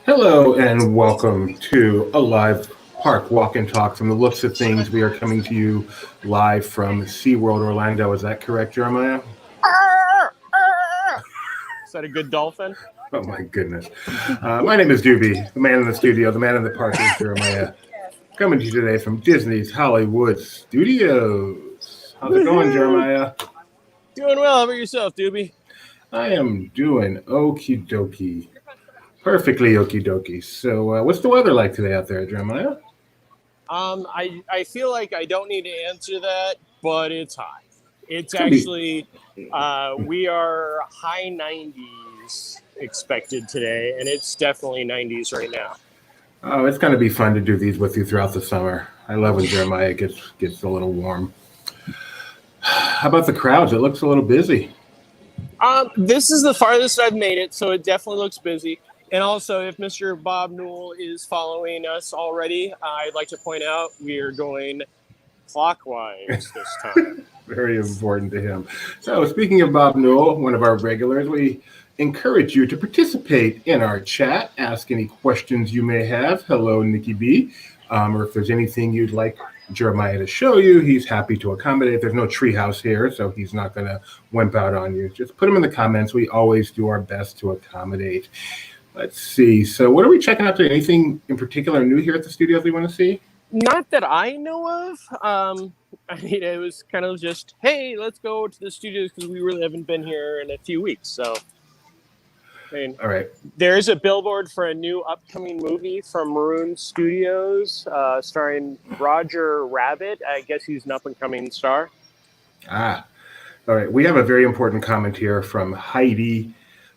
Hello and welcome to a live park walk and talk. From the looks of things, we are coming to you live from SeaWorld Orlando. Is that correct, Jeremiah? Is that a good dolphin? Oh my goodness. My name is Doobie, the man in the studio, the man in the park is Jeremiah. Coming to you today from Disney's Hollywood Studios. How's it going, Jeremiah? Doing well. How about yourself, Doobie? I am doing okie dokie. Perfectly okie dokie. So what's the weather like today out there, Jeremiah? I feel like I don't need to answer that, but it's hot. It's actually, we are high 90s expected today, and it's definitely 90s right now. Oh, it's going to be fun to do these with you throughout the summer. I love when Jeremiah gets a little warm. How about the crowds? It looks a little busy. This is the farthest I've made it, so it definitely looks busy. And also, if Mr. Bob Newell is following us already, I'd like to point out we are going clockwise this time. Very important to him. So speaking of Bob Newell, one of our regulars, we encourage you to participate in our chat. Ask any questions you may have. Hello, Nikki B. Or if there's anything you'd like Jeremiah to show you, he's happy to accommodate. There's no treehouse here, so he's not going to wimp out on you. Just put them in the comments. We always do our best to accommodate. Let's see. So what are we checking out today? Anything in particular new here at the studios we want to see? Not that I know of. I mean, it was kind of just, hey, let's go to the studios because we really haven't been here in a few weeks. So, I mean, all right. There's a billboard for a new upcoming movie from Maroon Studios starring Roger Rabbit. I guess he's an up-and-coming star. All right. We have a very important comment here from Heidi,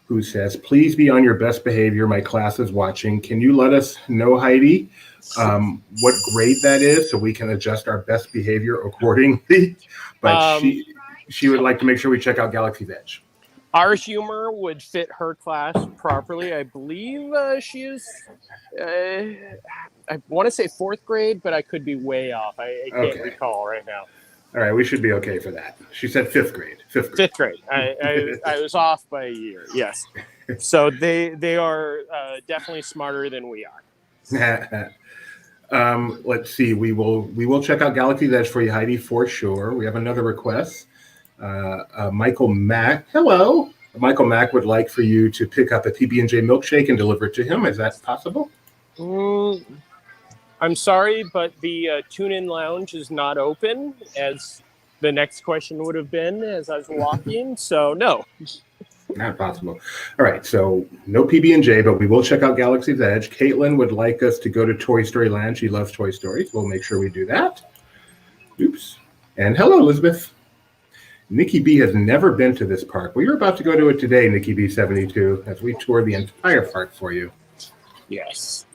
who says, please be on your best behavior. My class is watching. Can you let us know, Heidi, what grade that is so we can adjust our best behavior accordingly? But she would like to make sure we check out Galaxy's Edge. Our humor would fit her class properly. I believe she is, I want to say 4th grade, but I could be way off. I can't recall right now. All right, we should be okay for that. She said 5th grade. 5th grade. I was off by a year. Yes. So they are definitely smarter than we are. Let's see. We will check out Galaxy's Edge for you, Heidi, for sure. We have another request. Michael Mack. Hello. Michael Mack would like for you to pick up a PB&J milkshake and deliver it to him. Is that possible? I'm sorry, but the tune-in lounge is not open, as the next question would have been as I was walking. So, no. Not possible. All right, so no PB&J, but we will check out Galaxy's Edge. Caitlin would like us to go to Toy Story Land. She loves Toy Stories. We'll make sure we do that. Oops. And hello, Elizabeth. Nikki B has never been to this park. We were about to go to it today, Nikki B72, as we tour the entire park for you. Yes.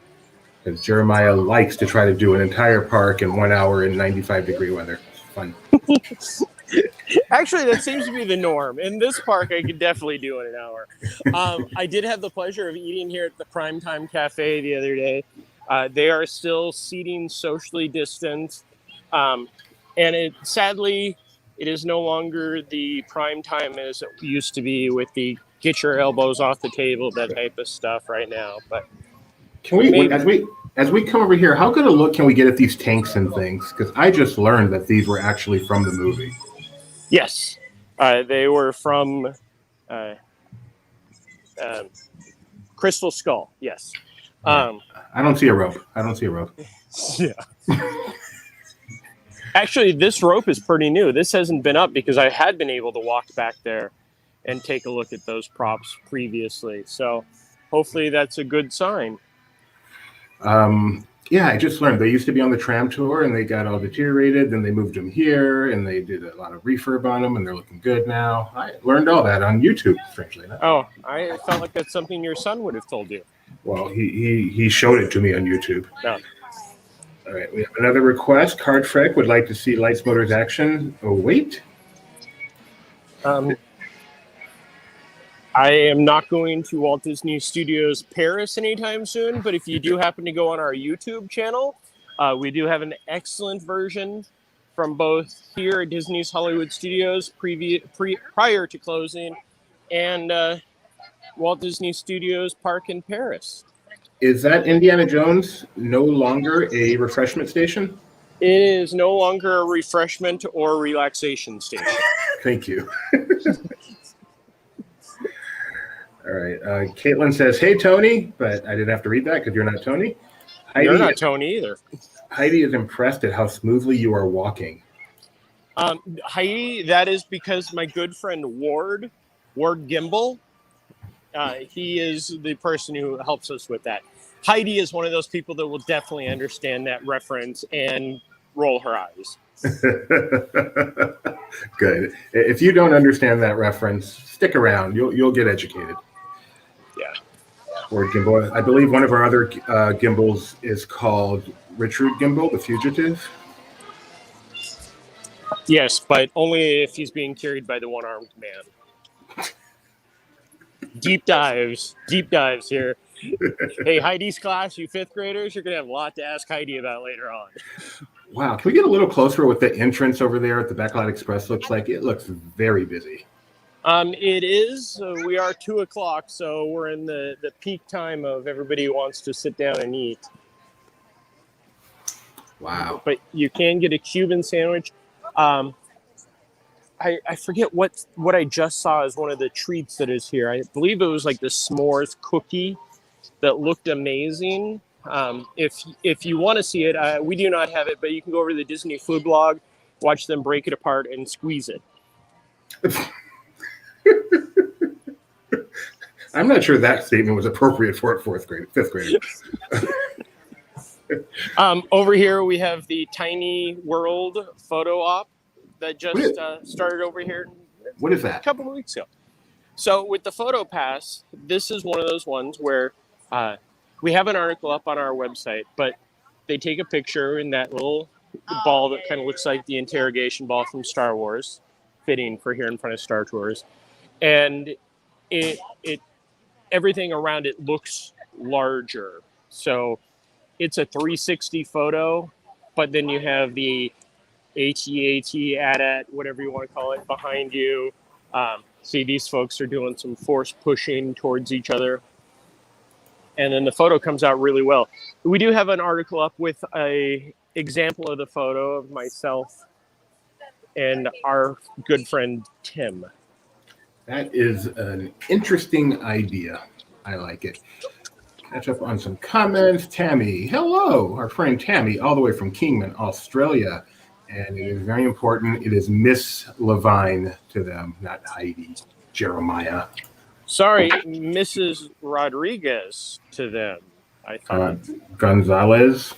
Because Jeremiah likes to try to do an entire park in 1 hour in 95-degree weather. It's fun. Actually, that seems to be the norm. In this park, I could definitely do it in an hour. I did have the pleasure of eating here at the Primetime Cafe the other day. They are still seating socially distanced. And sadly, it is no longer the prime time as it used to be with the get your elbows off the table, that type of stuff right now. But can we, as we come over here, how good a look can we get at these tanks and things? Because I just learned that these were actually from the movie. Yes, they were from Crystal Skull. Yes. I don't see a rope. Yeah. Actually, this rope is pretty new. This hasn't been up because I had been able to walk back there and take a look at those props previously. So hopefully that's a good sign. Yeah, I just learned they used to be on the tram tour and they got all deteriorated. Then they moved them here and they did a lot of refurb on them and they're looking good now. I learned all that on YouTube, strangely enough. Oh, I felt like that's something your son would have told you. Well, he showed it to me on YouTube. No. All right, we have another request. Card Freck would like to see Lights Motors action. Oh, wait. I am not going to Walt Disney Studios Paris anytime soon, but if you do happen to go on our YouTube channel, we do have an excellent version from both here at Disney's Hollywood Studios prior to closing and Walt Disney Studios Park in Paris. Is that Indiana Jones no longer a refreshment station? It is no longer a refreshment or relaxation station. Thank you. All right. Caitlin says, "Hey, Tony," but I didn't have to read that because you're not Tony. You're not Tony either. Heidi is impressed at how smoothly you are walking. Heidi, that is because my good friend Ward Gimbel, he is the person who helps us with that. Heidi is one of those people that will definitely understand that reference and roll her eyes. Good. If you don't understand that reference, stick around. You'll get educated. Yeah. Ward Gimbel. I believe one of our other Gimbals is called Richard Gimbel, the Fugitive. Yes, but only if he's being carried by the one-armed man. Deep dives here. Hey, Heidi's class, you fifth graders, you're going to have a lot to ask Heidi about later on. Wow. Can we get a little closer with the entrance over there at the Backlot Express? Looks like it looks very busy. It is. We are 2:00, so we're in the peak time of everybody who wants to sit down and eat. Wow. But you can get a Cuban sandwich. I forget what I just saw as one of the treats that is here. I believe it was like the s'mores cookie that looked amazing. If you want to see it, we do not have it, but you can go over to the Disney food blog, watch them break it apart and squeeze it. I'm not sure that statement was appropriate for fifth grade. Over here we have the Tiny World photo op that just started over here. What is that? A couple of weeks ago. So with the photo pass, this is one of those ones where we have an article up on our website, but they take a picture in that little ball that kind of looks like the interrogation ball from Star Wars, fitting for here in front of Star Tours, and it everything around it looks larger. So it's a 360 photo, but then you have the AT-AT, whatever you want to call it, behind you. See, these folks are doing some force pushing towards each other. And then the photo comes out really well. We do have an article up with a example of the photo of myself and our good friend Tim. That is an interesting idea. I like it. Catch up on some comments. Tammy, hello. Our friend Tammy, all the way from Kingman, Australia. And it is very important. It is Miss Levine to them, not Heidi, Jeremiah. Sorry, Mrs. Rodriguez to them. I thought Gonzalez.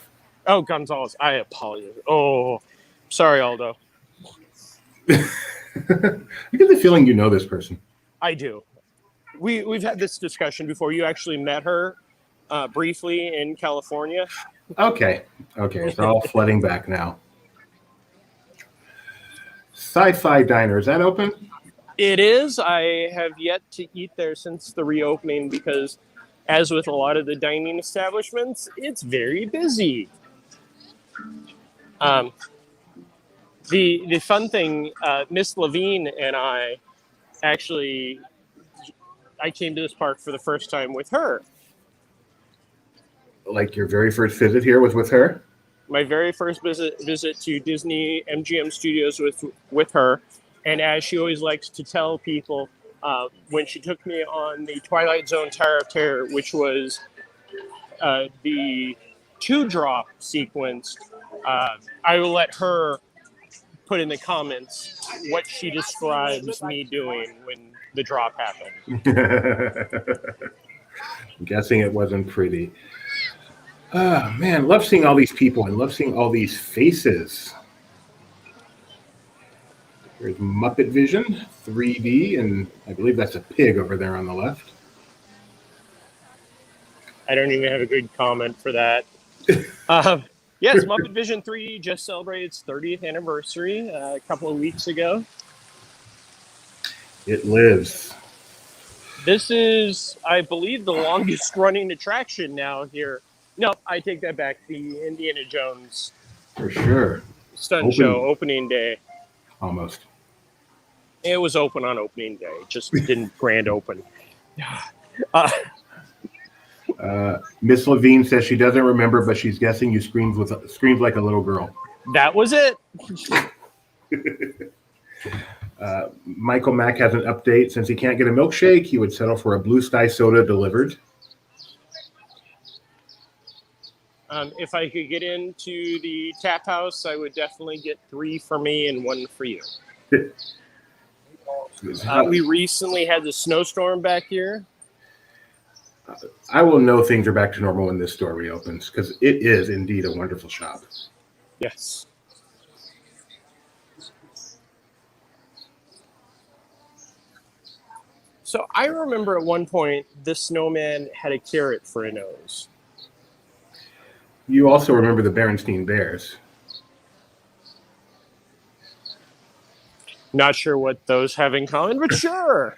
Oh, Gonzalez. I apologize. Oh, sorry, Aldo. I get the feeling you know this person. I do. We've had this discussion before. You actually met her briefly in California. Okay. It's all flooding back now. Sci-Fi Diner, is that open? It is. I have yet to eat there since the reopening because, as with a lot of the dining establishments, it's very busy. The fun thing, Miss Levine and I came to this park for the first time with her. Like your very first visit here was with her? My very first visit to Disney MGM Studios with her. And as she always likes to tell people, when she took me on the Twilight Zone Tower of Terror, which was the 2-drop sequence, I will let her put in the comments what she describes me doing when the drop happened. I'm guessing it wasn't pretty. Oh, man, love seeing all these people and love seeing all these faces. There's Muppet Vision, 3D, and I believe that's a pig over there on the left. I don't even have a good comment for that. Yes, Muppet Vision 3D just celebrated its 30th anniversary a couple of weeks ago. It lives. This is, I believe, the longest running attraction now here. No, I take that back. The Indiana Jones For sure. stunt show opening day. Almost. It was open on opening day. It just didn't grand open. Miss Levine says she doesn't remember, but she's guessing you screamed like a little girl. That was it. Michael Mack has an update. Since he can't get a milkshake, he would settle for a Blue Sky soda delivered. If I could get into the tap house, I would definitely get 3 for me and 1 for you. We recently had the snowstorm back here. I will know things are back to normal when this store reopens because it is indeed a wonderful shop. Yes. So I remember at one point the snowman had a carrot for a nose. You also remember the Berenstein Bears. Not sure what those have in common, but sure.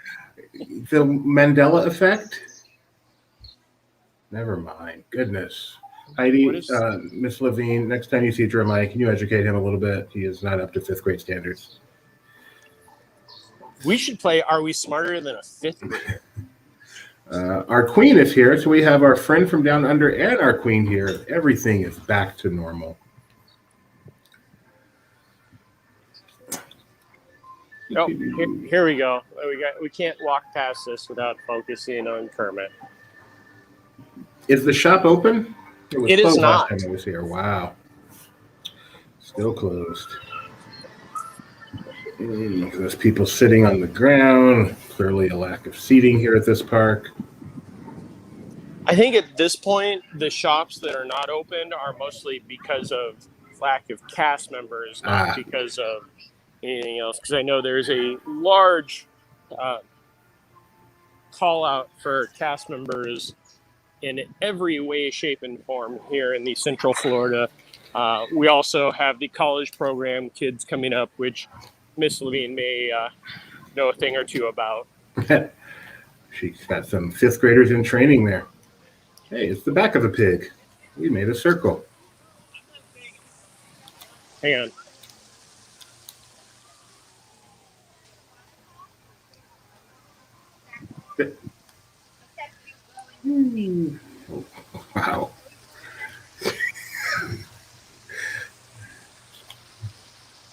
The Mandela effect? Never mind. Goodness. Heidi, Miss Levine, next time you see Jeremiah, can you educate him a little bit? He is not up to 5th grade standards. We should play Are We Smarter Than a 5th Grader? Our queen is here, so we have our friend from down under and our queen here. Everything is back to normal. Oh, here we go. We can't walk past this without focusing on Kermit. Is the shop open? It is not. Last time I was here. Wow. Still closed. There's people sitting on the ground. Clearly a lack of seating here at this park. I think at this point, the shops that are not open are mostly because of lack of cast members, not because of anything else. Because I know there's a large call out for cast members in every way, shape, and form here in the Central Florida. We also have the college program kids coming up, which Miss Levine may know a thing or two about. She's got some 5th graders in training there. Hey, it's the back of a pig. We made a circle. Hang on. Wow.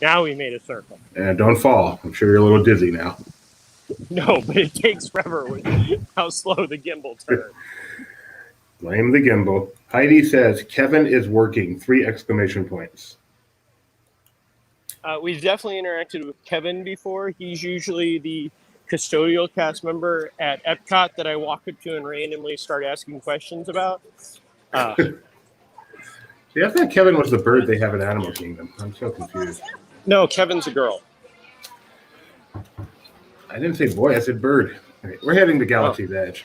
Now we made a circle. And don't fall. I'm sure you're a little dizzy now. No, but it takes forever with how slow the gimbal turns. Blame the gimbal. Heidi says, Kevin is working. 3 exclamation points. We've definitely interacted with Kevin before. He's usually the custodial cast member at Epcot that I walk up to and randomly start asking questions about. See, I thought Kevin was the bird they have at Animal Kingdom. I'm so confused. No, Kevin's a girl. I didn't say boy, I said bird. All right, we're heading to Galaxy's Edge.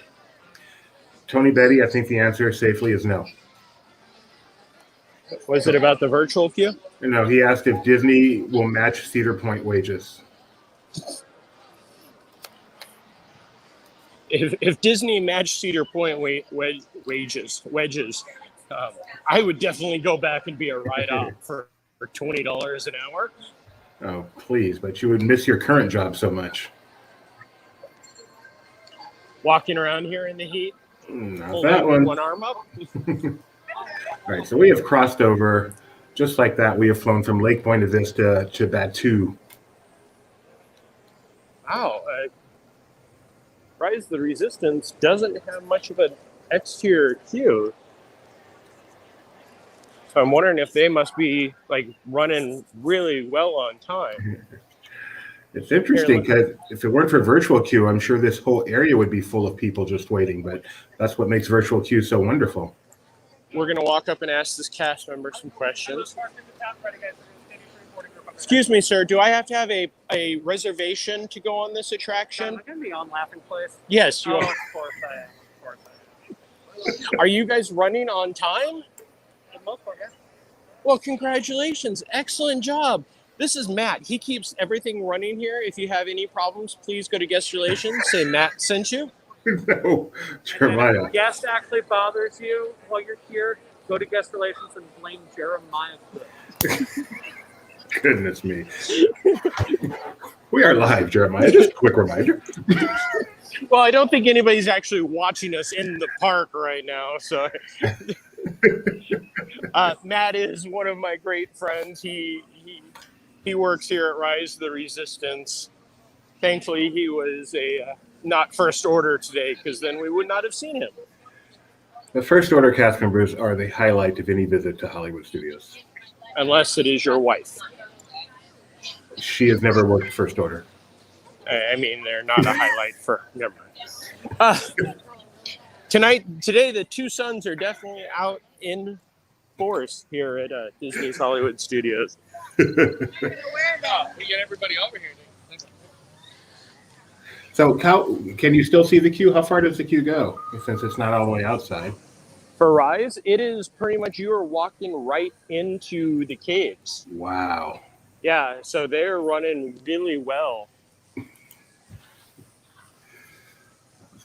Tony Betty, I think the answer safely is no. Was it about the virtual queue? No, he asked if Disney will match Cedar Point wages. If Disney matched Cedar Point wedges, I would definitely go back and be a write-off for $20 an hour. Oh, please, but you would miss your current job so much. Walking around here in the heat, not that one arm up. All right, so we have crossed over. Just like that, we have flown from Lake Buena Vista to Batu. Wow. Rise of the Resistance doesn't have much of an exterior queue. So I'm wondering if they must be like running really well on time. It's interesting because if it weren't for virtual queue, I'm sure this whole area would be full of people just waiting. But that's what makes virtual queue so wonderful. we're going to walk up and ask this cast member some questions. Excuse me, sir. Do I have to have a reservation to go on this attraction? Am I going to be on Laughing Place? Yes, you Oh, are. of course I am. Of course I am. Are you guys running on time? For the most part, yeah. Well, congratulations. Excellent job. This is Matt. He keeps everything running here. If you have any problems, please go to guest relations. Say Matt sent you. No, And Jeremiah. if a guest actually bothers you while you're here, go to guest relations and blame Jeremiah. Goodness me. We are live, Jeremiah. Just a quick reminder. Well, I don't think anybody's actually watching us in the park right now. So, Matt is one of my great friends. He works here at Rise of the Resistance. Thankfully, he was a not first order today, because then we would not have seen him. The first order cast members are the highlight of any visit to Hollywood Studios. Unless it is your wife. She has never worked first order. I mean, they're not a highlight for. Never mind. Today, the two sons are definitely out in force here at Disney's Hollywood Studios. We get everybody over here. So, can you still see the queue? How far does the queue go? Since it's not all the way outside. For Rise, it is pretty much you are walking right into the caves. Wow. Yeah, so they're running really well.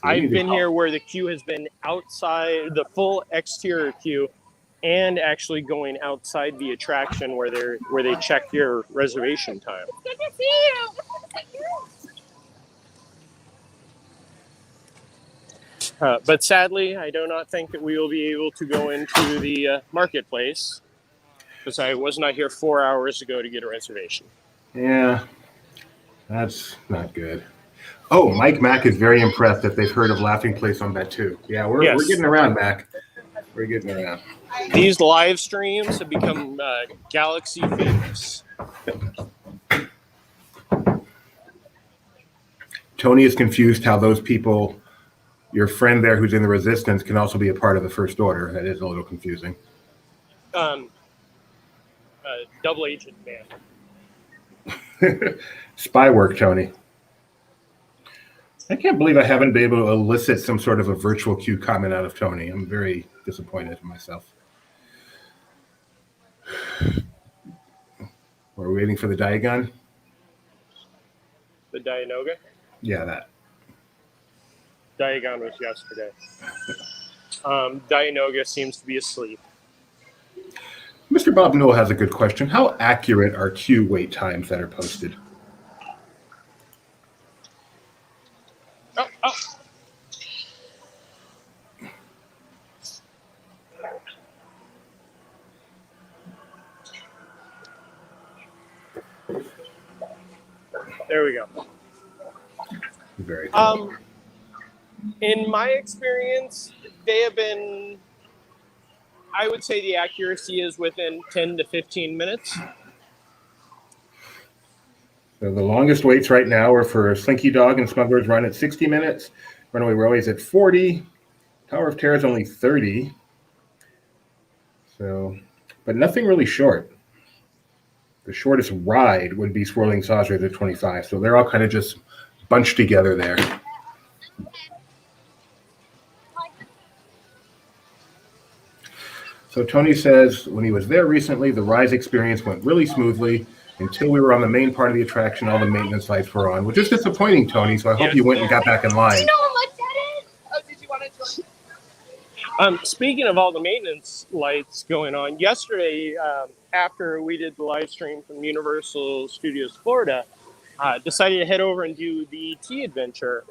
I've been here where the queue has been outside, the full exterior queue, and actually going outside the attraction where they check your reservation time. Good to see you. But sadly, I do not think that we will be able to go into the marketplace, because I was not here 4 hours ago to get a reservation. Yeah, that's not good. Oh, Mike Mack is very impressed that they've heard of Laughing Place on that too. Yeah, we're getting around, Mac. We're getting around. These live streams have become galaxy famous. Tony is confused how those people, your friend there who's in the Resistance, can also be a part of the First Order. That is a little confusing. Double agent man. Spy work, Tony. I can't believe I haven't been able to elicit some sort of a virtual queue comment out of Tony. I'm very disappointed in myself. We're waiting for the Diagon. The Dianoga? Yeah, that. Diagon was yesterday. Dianoga seems to be asleep. Mr. Bob Newell has a good question. How accurate are queue wait times that are posted? Oh. There we go. Very cool. In my experience, they have been, I would say the accuracy is within 10 to 15 minutes. So the longest waits right now are for Slinky Dog and Smuggler's Run at 60 minutes. Runaway Railway's at 40. Tower of Terror is only 30. So, but nothing really short. The shortest ride would be Swirling Saucers at 25. So they're all kind of just bunched together there. So Tony says when he was there recently, the Rise experience went really smoothly until we were on the main part of the attraction. All the maintenance lights were on, which is disappointing, Tony. So I hope you went and got back in line. Do you know how much that is? Oh, did you want to join? Speaking of all the maintenance lights going on, yesterday, after we did the live stream from Universal Studios Florida, decided to head over and do the tea adventure.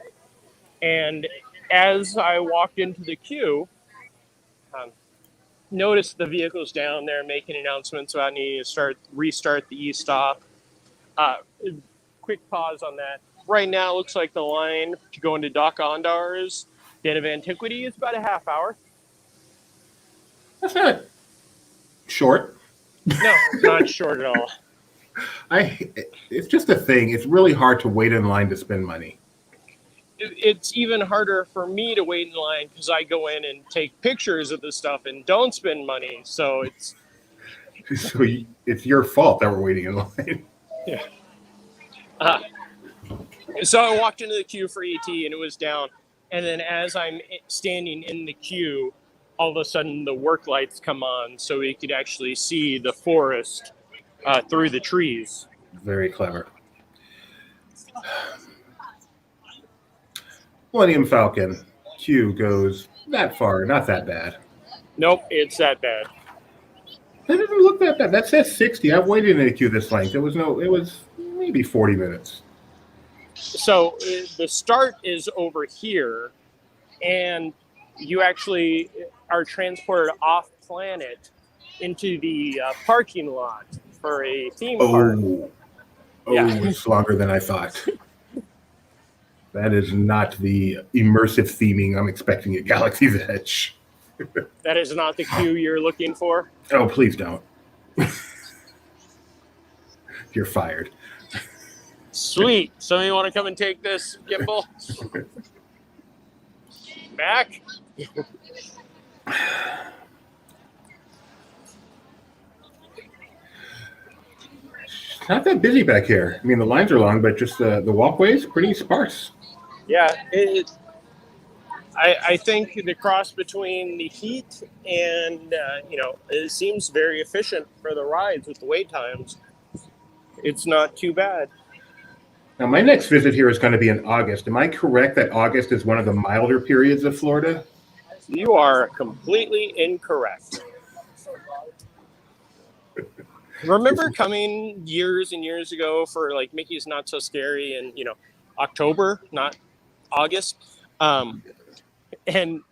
And as I walked into the queue, noticed the vehicles down there making announcements about needing to restart the e-stop. Quick pause on that. Right now, it looks like the line to go into Doc Ondar's Den of Antiquity is about a half hour. That's not short. No, not short at all. It's just a thing. It's really hard to wait in line to spend money. it's even harder for me to wait in line because I go in and take pictures of the stuff and don't spend money. So it's So it's your fault that we're waiting in line. yeah. Uh, so I walked into the queue for ET and it was down. And then as I'm standing in the queue, all of a sudden the work lights come on so we could actually see the forest through the trees. Very clever. Millennium Falcon. Queue goes that far, not that bad. Nope, it's that bad. That doesn't look that bad. That says 60. I've waited in a queue this length. It was maybe 40 minutes. So the start is over here, and you actually are transported off planet into the parking lot for a theme park. Yeah. It's longer than I thought. That is not the immersive theming I'm expecting at Galaxy's Edge. That is not the queue you're looking for? Oh, please don't. You're fired. Sweet. Somebody want to come and take this gimbal? Back? Not that busy back here. I mean, the lines are long, but just the walkways pretty sparse. Yeah. I think the cross between the heat and, it seems very efficient for the rides with the wait times. It's not too bad. Now, my next visit here is going to be in August. Am I correct that August is one of the milder periods of Florida? You are completely incorrect. Remember coming years and years ago for like Mickey's Not So Scary in, October, not August? And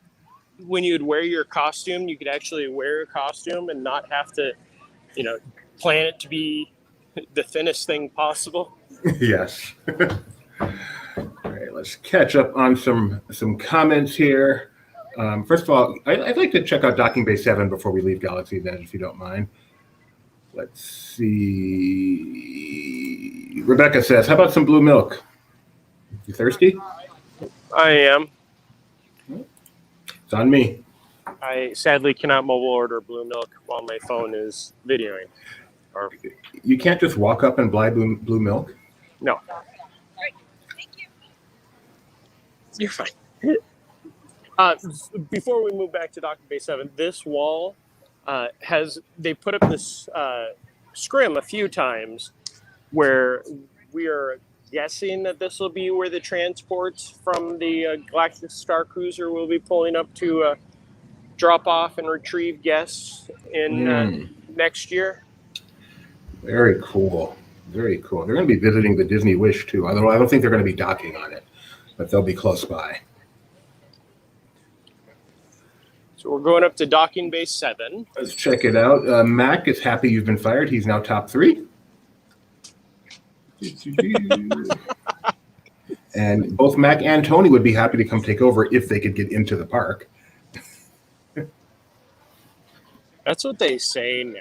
when you'd wear your costume, you could actually wear a costume and not have to, plan it to be the thinnest thing possible. Yes. All right, let's catch up on some comments here. First of all, I'd like to check out Docking Bay 7 before we leave Galaxy's Edge, if you don't mind. Let's see. Rebecca says, how about some blue milk? You thirsty? I am. It's on me. I sadly cannot mobile order blue milk while my phone is videoing. You can't just walk up and buy blue milk? No. You're fine. Before we move back to Docking Bay 7, this wall they put up this scrim a few times where we are guessing that this will be where the transports from the Galactic Star Cruiser will be pulling up to drop off and retrieve guests in next year. Very cool. Very cool. They're going to be visiting the Disney Wish too. Although I don't think they're going to be docking on it, but they'll be close by. So we're going up to Docking Bay 7. Let's check it out. Mac is happy you've been fired. He's now top 3. And both Mac and Tony would be happy to come take over if they could get into the park. That's what they say now.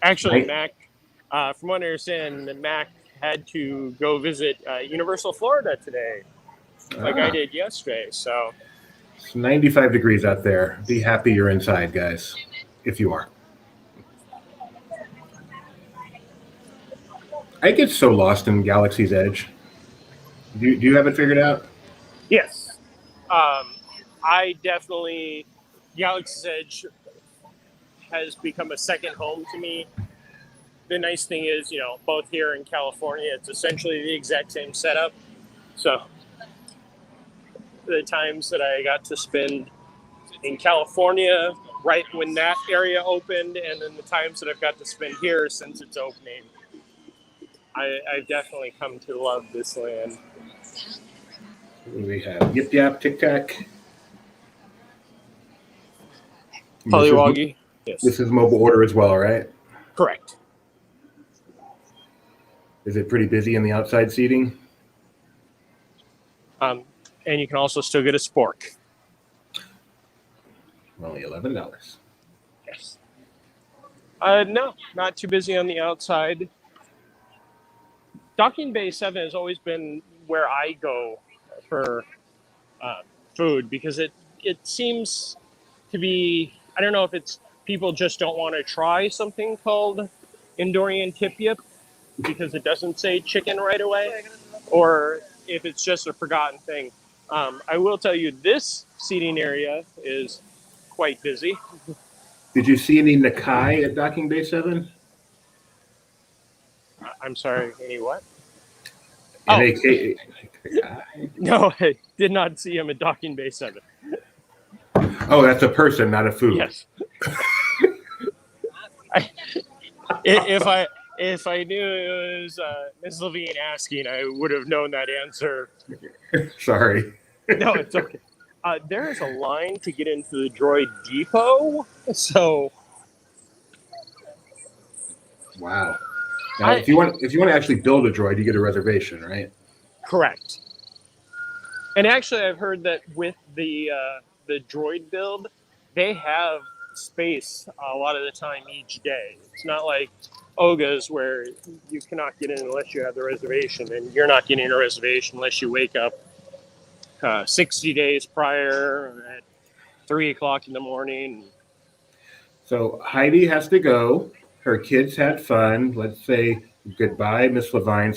Actually, Mac, from what I understand, Mac had to go visit Universal Florida today, like I did yesterday. So it's 95 degrees out there. Be happy you're inside, guys, if you are. I get so lost in Galaxy's Edge. Do you have it figured out? Yes. I definitely, Galaxy's Edge has become a second home to me. The nice thing is, both here in California, it's essentially the exact same setup. So the times that I got to spend in California right when that area opened, and then the times that I've got to spend here since its opening, I've definitely come to love this land. We have Yip Yap, Tic Tac. Pollywoggy. Yes. This is mobile order as well, right? Correct. Is it pretty busy in the outside seating? And you can also still get a spork. Only $11. Yes. No, not too busy on the outside. Docking Bay 7 has always been where I go for food, because it seems to be, I don't know if it's people just don't want to try something called Endorian tip yip because it doesn't say chicken right away, or if it's just a forgotten thing. I will tell you, this seating area is quite busy. Did you see any Nakai at Docking Bay 7? I'm sorry, any what? Oh. N-A-K. No, I did not see him at Docking Bay 7. Oh, that's a person, not a food. Yes. If I knew it was Ms. Levine asking, I would have known that answer. Sorry. No, it's okay. There is a line to get into the droid depot, so. Wow. Now, if you want to actually build a droid, you get a reservation, right? Correct. And actually, I've heard that with the droid build, they have space a lot of the time each day. It's not like Oga's where you cannot get in unless you have the reservation, and you're not getting a reservation unless you wake up 60 days prior at 3 o'clock in the morning. So Heidi has to go. Her kids had fun. Let's say goodbye, Miss Levine.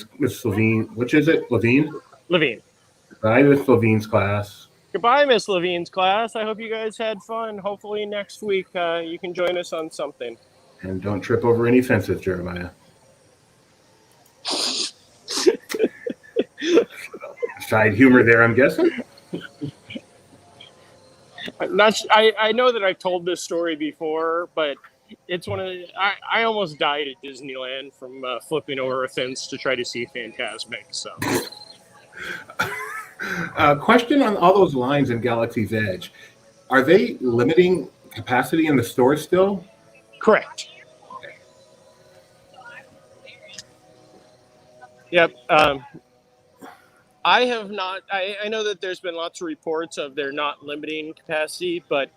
Which is it? Levine? Levine. Goodbye, Miss Levine's class. Goodbye, Miss Levine's class. I hope you guys had fun. Hopefully next week you can join us on something. And don't trip over any fences, Jeremiah. Side humor there, I'm guessing. I know that I've told this story before, but it's one of the, I almost died at Disneyland from flipping over a fence to try to see Fantasmic. So, question on all those lines in Galaxy's Edge: are they limiting capacity in the store still? Correct. Yep. I have not. I know that there's been lots of reports of they're not limiting capacity, but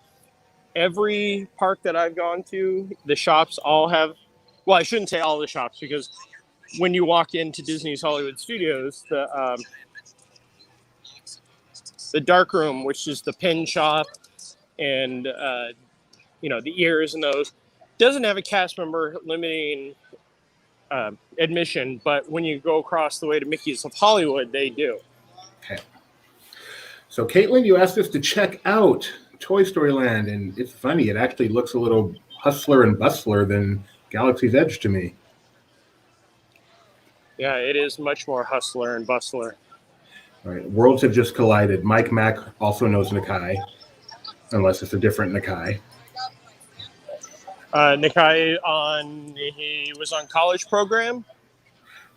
every park that I've gone to, the shops all have. Well, I shouldn't say all the shops, because when you walk into Disney's Hollywood Studios, the dark room, which is the pin shop, and the ears and those, doesn't have a cast member limiting admission, but when you go across the way to Mickey's of Hollywood, they do. Okay. So, Caitlin, you asked us to check out Toy Story Land, and it's funny. It actually looks a little hustler and bustler than Galaxy's Edge to me. Yeah, it is much more hustler and bustler. All right. Worlds have just collided. Mike Mack also knows Nakai, unless it's a different Nakai. Nakai he was on college program.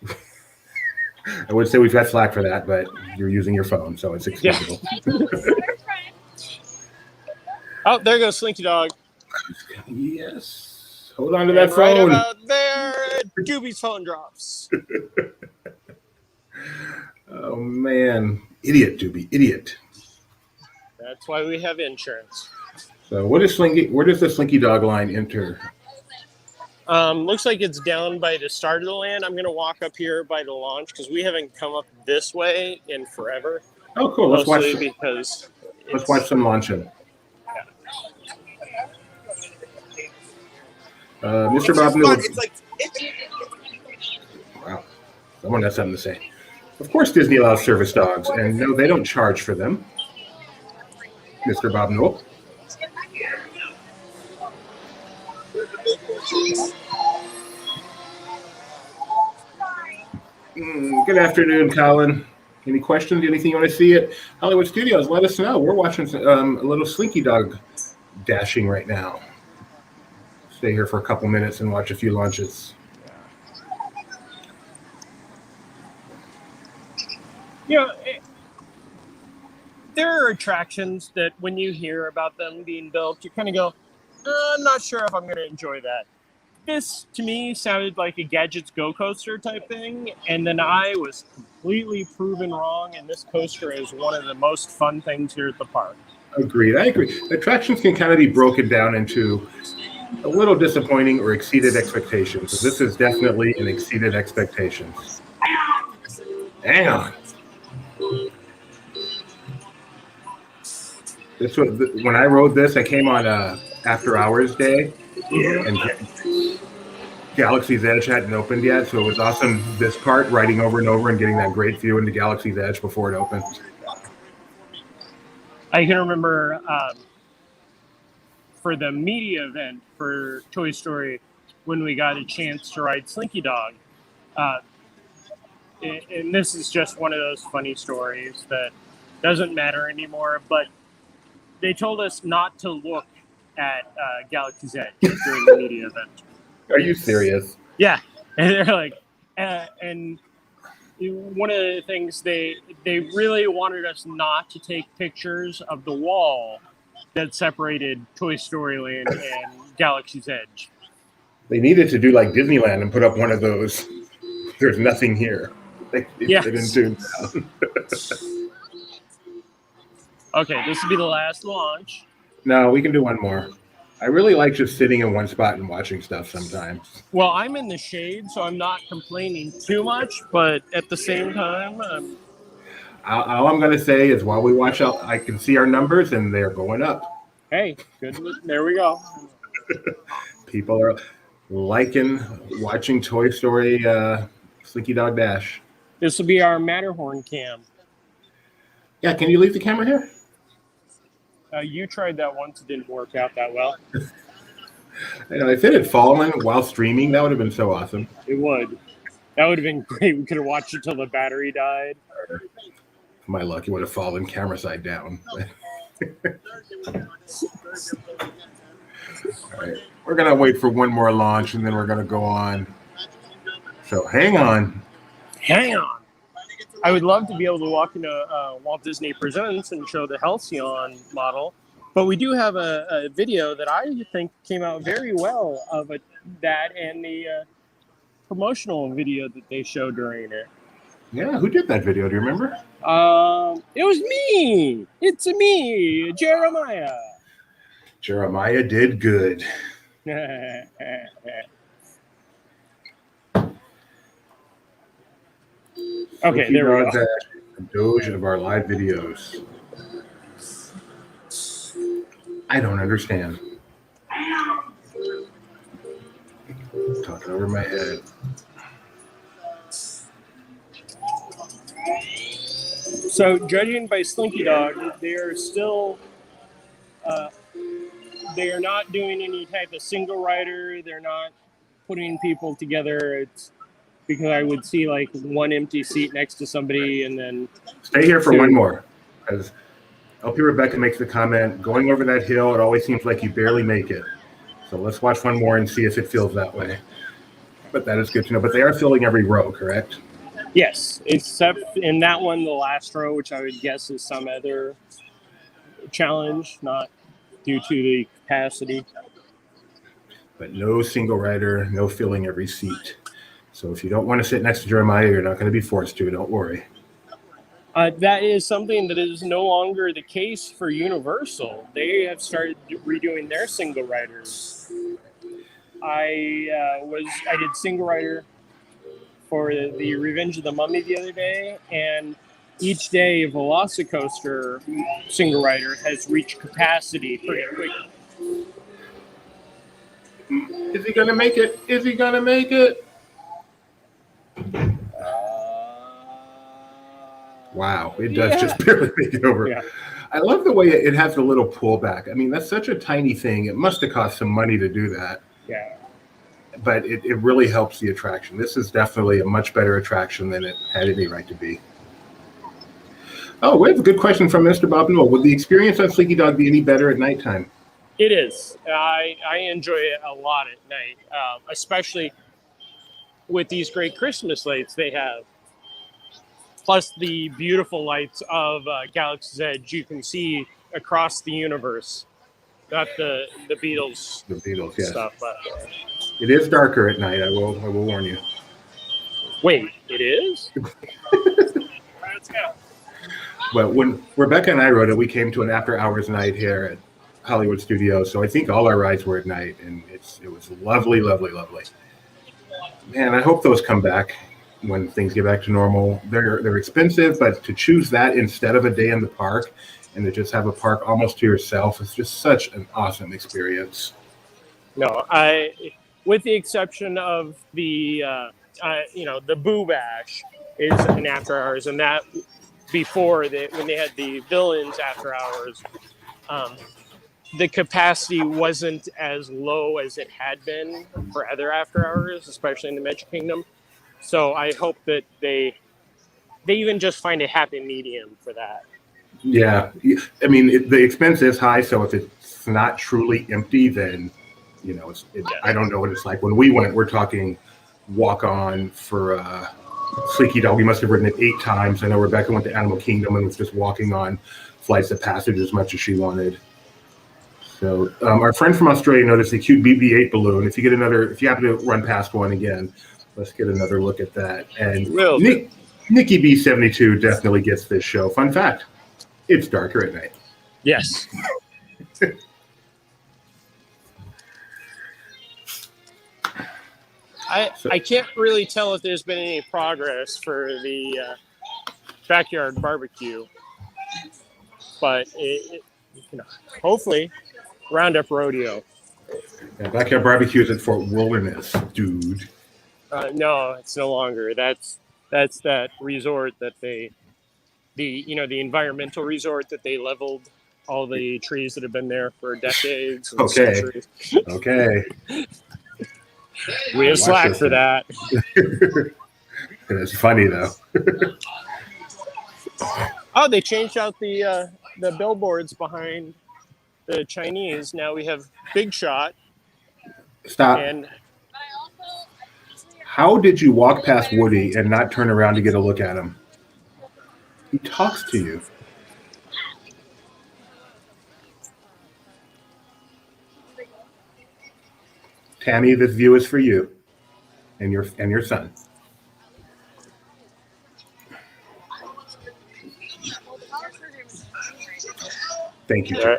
I would say we've got slack for that, but you're using your phone, so it's excusable. Yeah. Oh, there goes Slinky Dog. Yes. Hold on to that right phone. About there, Doobie's phone drops. Oh, man. Idiot, Doobie. Idiot. That's why we have insurance. So where does the Slinky Dog line enter? Looks like it's down by the start of the land. I'm going to walk up here by the launch because we haven't come up this way in forever. Oh, cool. Let's watch some launching. Mr. Bob Newell. Wow. Someone has something to say. Of course Disney allows service dogs, and no, they don't charge for them. Mr. Bob Newell. Good afternoon, Colin. Any questions? Anything you want to see at Hollywood Studios? Let us know. We're watching a little Slinky Dog dashing right now. Stay here for a couple minutes and watch a few launches. There are attractions that when you hear about them being built, you kind of go, I'm not sure if I'm going to enjoy that. This, to me, sounded like a Gadgets Go coaster type thing, and then I was completely proven wrong, and this coaster is one of the most fun things here at the park. Agreed. I agree. Attractions can kind of be broken down into a little disappointing or exceeded expectations. So this is definitely an exceeded expectations. Hang on. When I rode this, I came on a after hours day, and Galaxy's Edge hadn't opened yet, so it was awesome. This part, riding over and over and getting that great view into Galaxy's Edge before it opened. I can remember for the media event for Toy Story when we got a chance to ride Slinky Dog. And this is just one of those funny stories that doesn't matter anymore, but they told us not to look at Galaxy's Edge during the media event. Are you serious? Yeah. And they're like, and one of the things they really wanted us not to take pictures of the wall that separated Toy Story Land and Galaxy's Edge. They needed to do like Disneyland and put up one of those. There's nothing here. They didn't do that. Okay, this will be the last launch. No, we can do one more. I really like just sitting in one spot and watching stuff sometimes. Well, I'm in the shade, so I'm not complaining too much, but at the same time, all I'm going to say is while we watch out, I can see our numbers and they're going up. Hey, good. There we go. People are liking watching Toy Story Slinky Dog Dash. This will be our Matterhorn cam. Yeah, can you leave the camera here? You tried that once. It didn't work out that well. I know, if it had fallen while streaming, that would have been so awesome. It would. That would have been great. We could have watched it till the battery died. My luck, it would have fallen camera side down. All right, we're going to wait for one more launch, and then we're going to go on. So hang on. Hang on. I would love to be able to walk into Walt Disney Presents and show the Halcyon model, but we do have a video that I think came out very well of that and the promotional video that they showed during it. Yeah, who did that video? Do you remember? It was me. It's me, Jeremiah. Jeremiah did good. Okay, there we go. The Doge of our live videos. I don't understand. Talking over my head. So, judging by Slinky Dog, they are still, they are not doing any type of single rider. They're not putting people together. It's because I would see like one empty seat next to somebody and then... Stay here for one more. Because LP Rebecca makes the comment, going over that hill, it always seems like you barely make it. So let's watch one more and see if it feels that way. But that is good to know. But they are filling every row, correct? Yes, except in that one, the last row, which I would guess is some other challenge, not due to the capacity. But no single rider, no filling every seat. So if you don't want to sit next to Jeremiah, you're not going to be forced to. Don't worry. That is something that is no longer the case for Universal. They have started redoing their single riders. I did single rider for the Revenge of the Mummy the other day, and each day Velocicoaster single rider has reached capacity pretty quickly. Is he going to make it? Is he going to make it? Wow, it does just barely make it over. Yeah. I love the way it has a little pullback. I mean, that's such a tiny thing. It must have cost some money to do that. Yeah. But it really helps the attraction. This is definitely a much better attraction than it had any right to be. Oh, we have a good question from Mr. Bob Newell. Would the experience on Slinky Dog be any better at nighttime? It is. I enjoy it a lot at night, especially with these great Christmas lights they have. Plus the beautiful lights of Galaxy's Edge you can see across the universe. Not the Beatles. The Beatles, yes. Stuff, but it is darker at night. I will warn you. Wait, it is? Let's go. But when Rebecca and I rode it, we came to an after-hours night here at Hollywood Studios. So I think all our rides were at night, and it was lovely, lovely, lovely. Man, I hope those come back when things get back to normal. They're expensive, but to choose that instead of a day in the park and to just have a park almost to yourself is just such an awesome experience. No, with the exception of the the Boo Bash is an after hours, and that before when they had the villains after hours, the capacity wasn't as low as it had been for other after hours, especially in the Magic Kingdom. So I hope that they even just find a happy medium for that. Yeah, I mean the expense is high, so if it's not truly empty, then I don't know what it's like. When we went, we're talking walk on for Slinky Dog. We must have ridden it 8 times. I know Rebecca went to Animal Kingdom and was just walking on flights of passage as much as she wanted. So our friend from Australia noticed the cute BB-8 balloon. If you happen to run past one again, let's get another look at that. And Nikki B72 definitely gets this show. Fun fact, it's darker at night. Yes. I can't really tell if there's been any progress for the backyard barbecue, but hopefully Roundup Rodeo. Yeah, backyard barbecue is at Fort Wilderness, dude. No, it's no longer. That's that resort that the environmental resort that they leveled all the trees that have been there for decades. And centuries. Okay. We have slack for that. It's funny though. Oh, they changed out the billboards behind the Chinese. Now we have Big Shot. Stop. And how did you walk past Woody and not turn around to get a look at him? He talks to you. Tammy, this view is for you and your son. Thank you.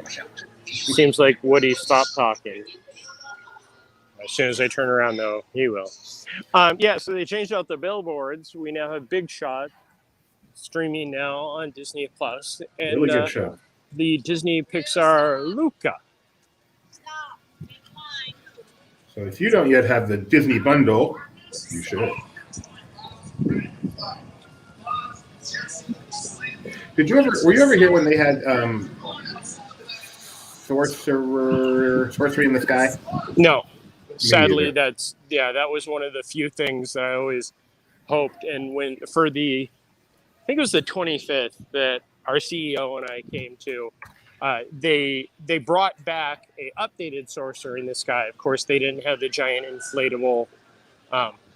Seems like Woody stopped talking. As soon as I turn around, though, he will. So they changed out the billboards. We now have Big Shot streaming now on Disney Plus, and really good show. The Disney Pixar Luca. So if you don't yet have the Disney bundle, you should. Were you ever here when they had Sorcery in the Sky? No. Sadly, that was one of the few things that I always hoped. And I think it was the 25th that our CEO and I came to, they brought back a updated Sorcerer in the Sky. Of course, they didn't have the giant inflatable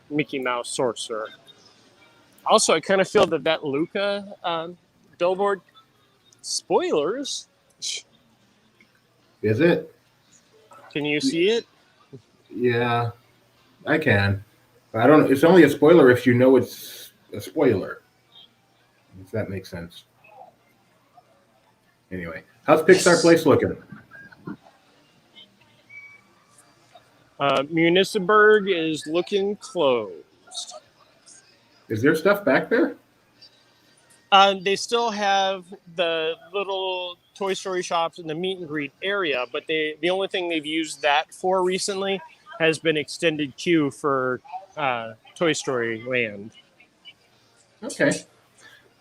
Mickey Mouse Sorcerer. Also, I kind of feel that Luca billboard, spoilers. Is it? Can you see it? Yeah, I can. I don't know. It's only a spoiler if you know it's a spoiler. If that makes sense. Anyway, how's Pixar Place looking? Munisburg is looking closed. Is there stuff back there? They still have the little Toy Story shops in the meet and greet area, but the only thing they've used that for recently has been extended queue for Toy Story Land. Okay.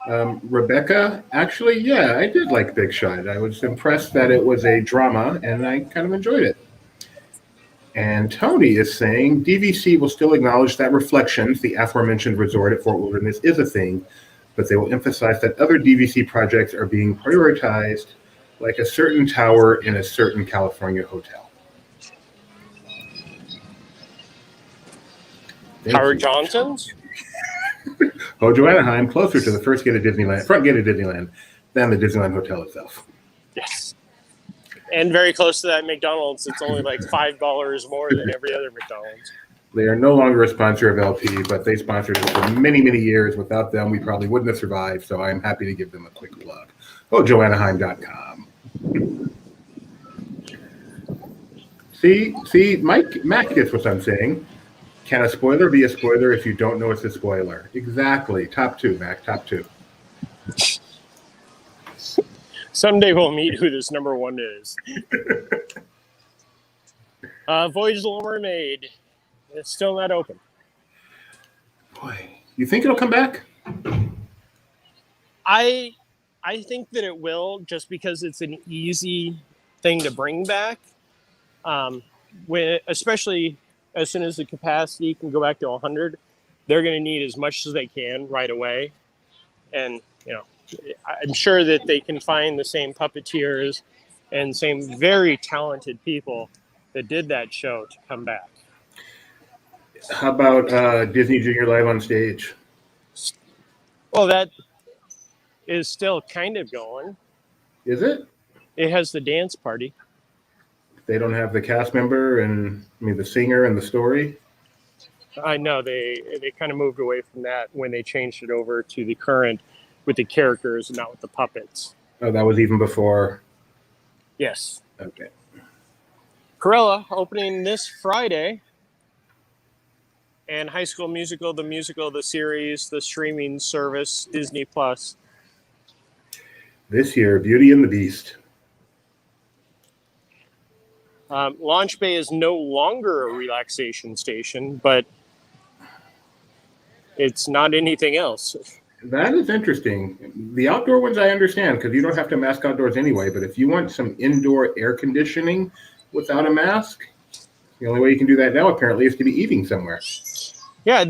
Rebecca, actually, yeah, I did like Big Shot. I was impressed that it was a drama, and I kind of enjoyed it. And Tony is saying DVC will still acknowledge that Reflections, the aforementioned resort at Fort Wilderness, is a thing, but they will emphasize that other DVC projects are being prioritized, like a certain tower in a certain California hotel. Howard Johnson's? Hojo Anaheim, closer to the front gate of Disneyland, than the Disneyland Hotel itself. Yes. And very close to that McDonald's. It's only like $5 more than every other McDonald's. They are no longer a sponsor of LP, but they sponsored us for many, many years. Without them, we probably wouldn't have survived, so I'm happy to give them a quick plug. HojoAnaheim.com. See, Mac gets what I'm saying. Can a spoiler be a spoiler if you don't know it's a spoiler? Exactly. Top 2, Mac. Top 2. Someday we'll meet who this number one is. Voyage of the Little Mermaid. It's still not open. Boy, you think it'll come back? I think that it will, just because it's an easy thing to bring back. Especially as soon as the capacity can go back to 100, they're going to need as much as they can right away. And, I'm sure that they can find the same puppeteers and same very talented people that did that show to come back. How about Disney Junior Live on Stage? Well, that is still kind of going. Is it? It has the dance party. They don't have the cast member and the singer and the story? I know they kind of moved away from that when they changed it over to the current with the characters and not with the puppets. Oh, that was even before? Yes. Okay. Cruella opening this Friday. And High School Musical, the series, the streaming service, Disney Plus. This year, Beauty and the Beast. Launch Bay is no longer a relaxation station, but it's not anything else. That is interesting. The outdoor ones I understand because you don't have to mask outdoors anyway, but if you want some indoor air conditioning without a mask, the only way you can do that now apparently is to be eating somewhere. Yeah,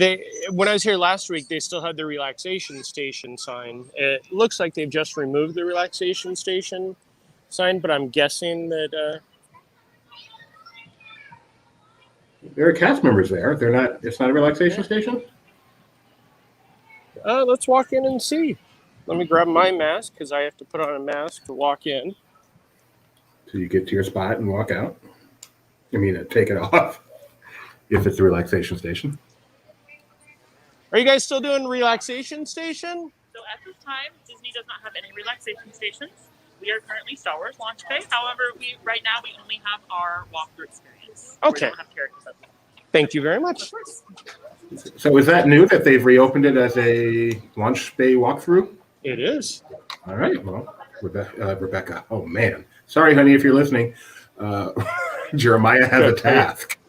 when I was here last week, they still had the relaxation station sign. It looks like they've just removed the relaxation station sign, but I'm guessing that there are cast members there. They're not. It's not a relaxation station. Let's walk in and see. Let me grab my mask because I have to put on a mask to walk in. So you get to your spot and walk out. Take it off if it's a relaxation station. Are you guys still doing relaxation station? So at this time, Disney does not have any relaxation stations. We are currently Star Wars Launch Bay. However, right now we only have our walkthrough experience. Okay. We don't have characters at the moment. Thank you very much. So is that new that they've reopened it as a Launch Bay walkthrough? It is. All right. Well, Rebecca. Oh, man. Sorry, honey, if you're listening. Jeremiah has a task.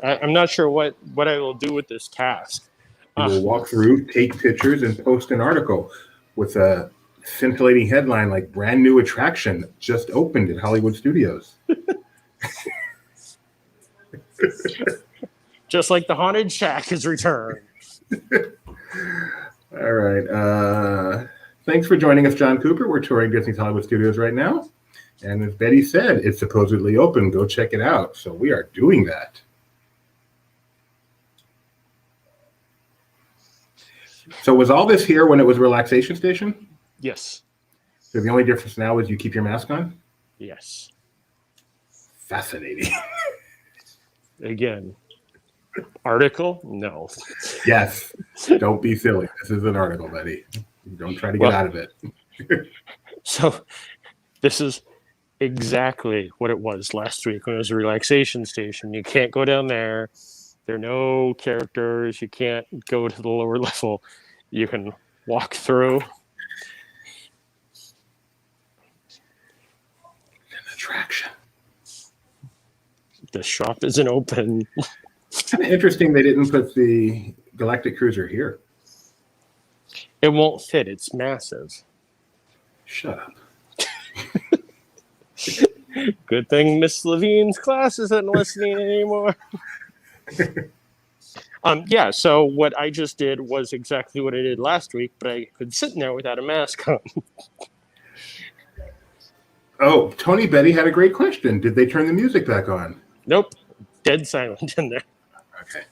I'm not sure what I will do with this task. You will walk through, take pictures, and post an article with a scintillating headline like "Brand New Attraction Just Opened at Hollywood Studios." Just like the Haunted Shack has returned. All right. Thanks for joining us, John Cooper. We're touring Disney's Hollywood Studios right now. And as Betty said, it's supposedly open. Go check it out. So we are doing that. So was all this here when it was a relaxation station? Yes. So the only difference now is you keep your mask on? Yes. Fascinating. Again, article? No. Yes. Don't be silly. This is an article, Betty. Don't try to get out of it. So this is exactly what it was last week when it was a relaxation station. You can't go down there. There are no characters. You can't go to the lower level. You can walk through. An attraction. The shop isn't open. Kind of interesting they didn't put the Galactic Cruiser here. It won't fit. It's massive. Shut up. Good thing Miss Levine's class isn't listening anymore. Yeah, so what I just did was exactly what I did last week, but I could sit in there without a mask on. Oh, Tony Betty had a great question. Did they turn the music back on? Nope. Dead silent in there. Okay.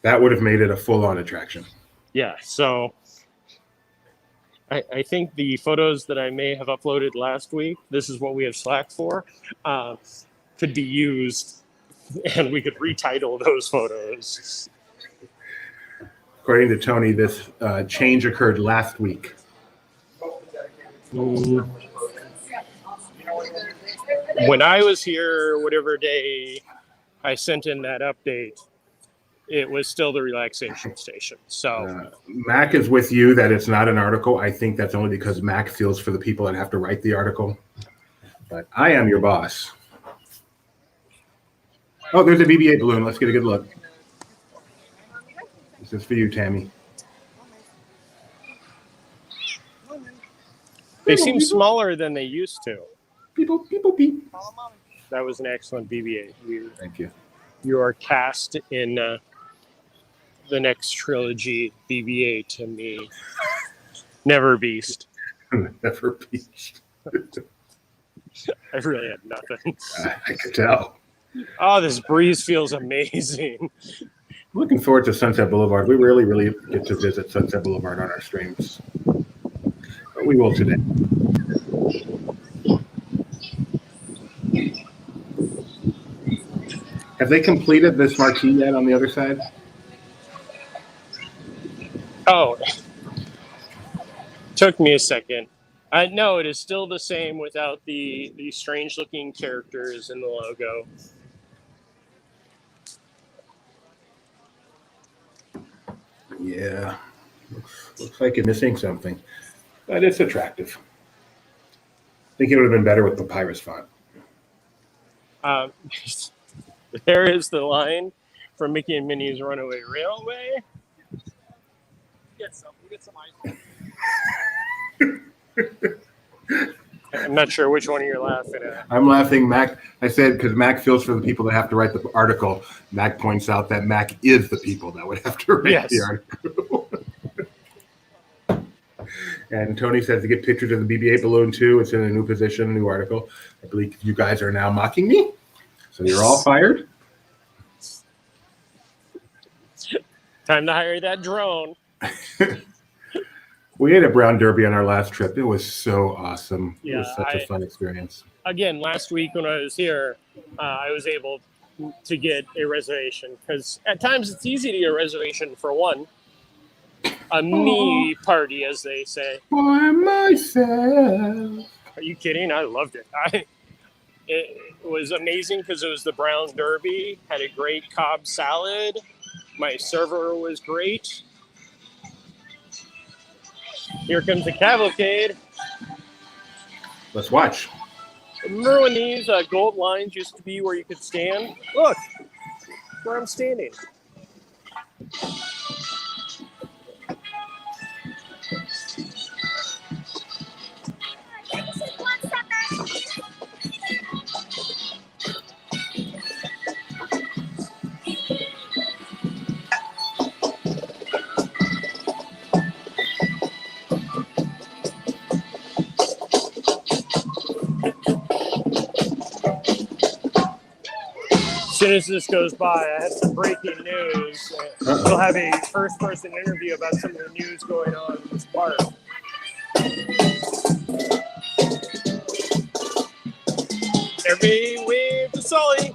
That would have made it a full-on attraction. Yeah, so I think the photos that I may have uploaded last week, this is what we have Slack for, could be used, and we could retitle those photos. According to Tony, this change occurred last week. When I was here, whatever day I sent in that update, it was still the relaxation station. So Mac is with you that it's not an article. I think that's only because Mac feels for the people that have to write the article. But I am your boss. Oh, there's a BB-8 balloon. Let's get a good look. This is for you, Tammy. they seem smaller than they used to. People, beep. That was an excellent BB-8. Thank you. You are cast in the next trilogy, BB-8 and the Never Beast. Never beast. I really had nothing. I could tell. Oh, this breeze feels amazing. Looking forward to Sunset Boulevard. We really get to visit Sunset Boulevard on our streams. But we will today. Have they completed this marquee yet on the other side? Oh, took me a second. No, it is still the same without the strange-looking characters in the logo. Yeah, looks like you're missing something, but it's attractive. I think it would have been better with papyrus font. There is the line from Mickey and Minnie's Runaway Railway. Get some ice. I'm not sure which one you're laughing at. I'm laughing, Mac. I said because Mac feels for the people that have to write the article. Mac points out that Mac is the people that would have to write the article. And Tony says to get pictures of the BB-8 balloon too. It's in a new position, new article. I believe you guys are now mocking me. So you're all fired. Time to hire that drone. We had a brown derby on our last trip. It was so awesome. Yeah, it was such a fun experience. Again, last week when I was here, I was able to get a reservation because at times it's easy to get a reservation for a me party, as they say. For myself. Are you kidding? I loved it. It was amazing because it was the brown derby, had a great Cobb salad. My server was great. Here comes the cavalcade. Let's watch. Remember when these gold lines used to be where you could stand? Look, where I'm standing. As soon as this goes by, I have some breaking news. We'll have a first-person interview about some of the news going on in this park. Everybody wave to Sully.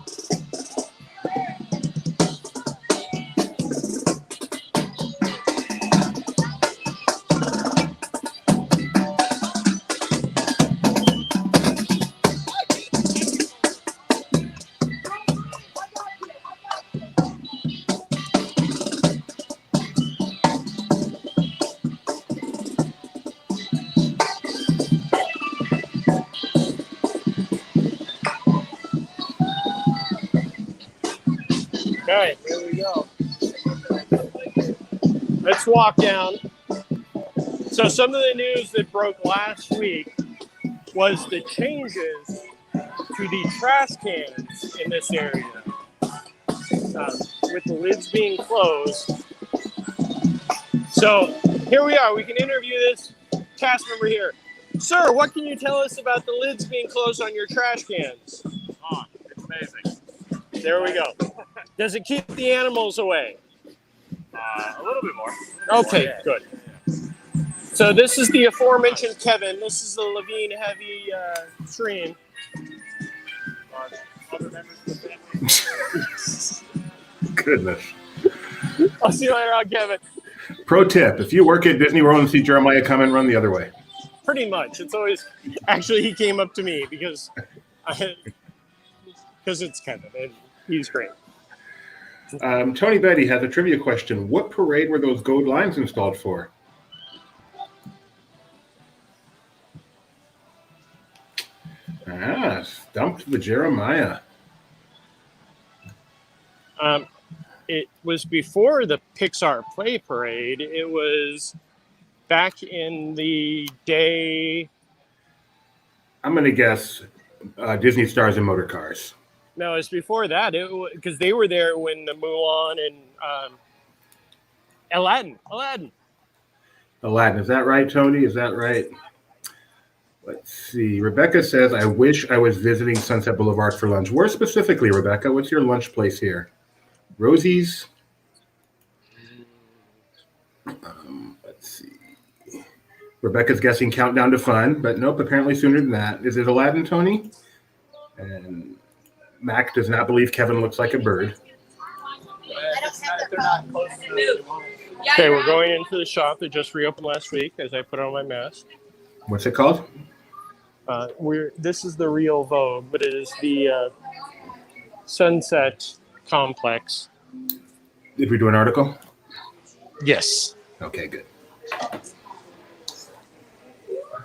Okay, here we go. Let's walk down. So some of the news that broke last week was the changes to the trash cans in this area. With the lids being closed. So here we are. We can interview this cast member here. Sir, what can you tell us about the lids being closed on your trash cans? Oh, it's amazing. There we go. Does it keep the animals away? A little bit more. Okay, good. So this is the aforementioned Kevin. This is the Levine Heavy stream. Other members of the family. Goodness. I'll see you later on, Kevin. Pro tip, if you work at Disney World and see Jeremiah come and run the other way. Pretty much. It's always... Actually, he came up to me because it's Kevin, and he's great. Tony Betty has a trivia question. What parade were those gold lines installed for? Stumped the Jeremiah. It was before the Pixar Play parade. It was back in the day. I'm going to guess Disney Stars and Motor Cars. No, it's before that. Because they were there when the Mulan and Aladdin. Aladdin. Is that right, Tony? Is that right? Let's see. Rebecca says, I wish I was visiting Sunset Boulevard for lunch. Where specifically, Rebecca? What's your lunch place here? Rosie's? Let's see. Rebecca's guessing Countdown to Fun, but nope, apparently sooner than that. Is it Aladdin, Tony? And Mac does not believe Kevin looks like a bird. Okay, we're going into the shop that just reopened last week as I put on my mask. What's it called? This is the Real Vogue, but it is the Sunset Complex. Did we do an article? Yes. Okay, good.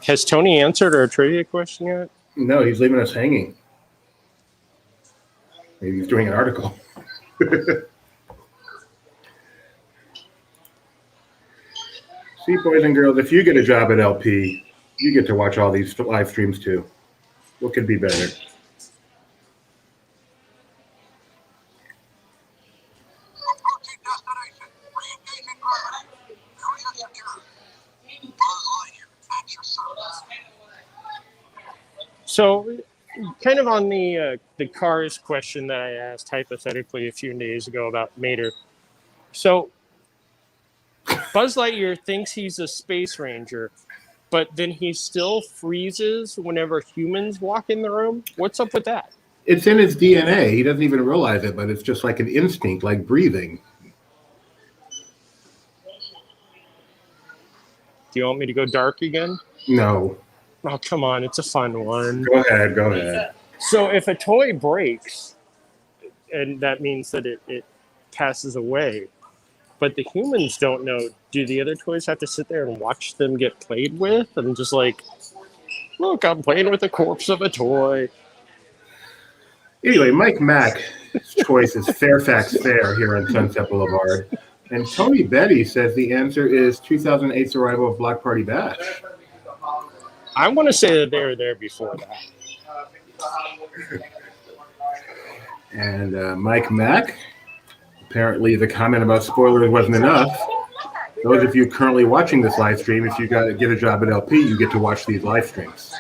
Has Tony answered our trivia question yet? No, he's leaving us hanging. Maybe he's doing an article. See, boys and girls, if you get a job at LP, you get to watch all these live streams too. What could be better? So, kind of on the cars question that I asked hypothetically a few days ago about Mater. So, Buzz Lightyear thinks he's a space ranger, but then he still freezes whenever humans walk in the room. What's up with that? It's in his DNA. He doesn't even realize it, but it's just like an instinct, like breathing. Do you want me to go dark again? No. Oh, come on. It's a fun one. Go ahead. So if a toy breaks, and that means that it passes away, but the humans don't know, do the other toys have to sit there and watch them get played with? And just like, look, I'm playing with the corpse of a toy. Anyway, Mike Mack's choice is Fairfax Fair here on Sunset Boulevard. And Tony Betty says the answer is 2008's arrival of Block Party Bash. I want to say that they were there before that. And Mike Mack, apparently the comment about spoilers wasn't enough. Those of you currently watching this live stream, if you got to get a job at LP, you get to watch these live streams.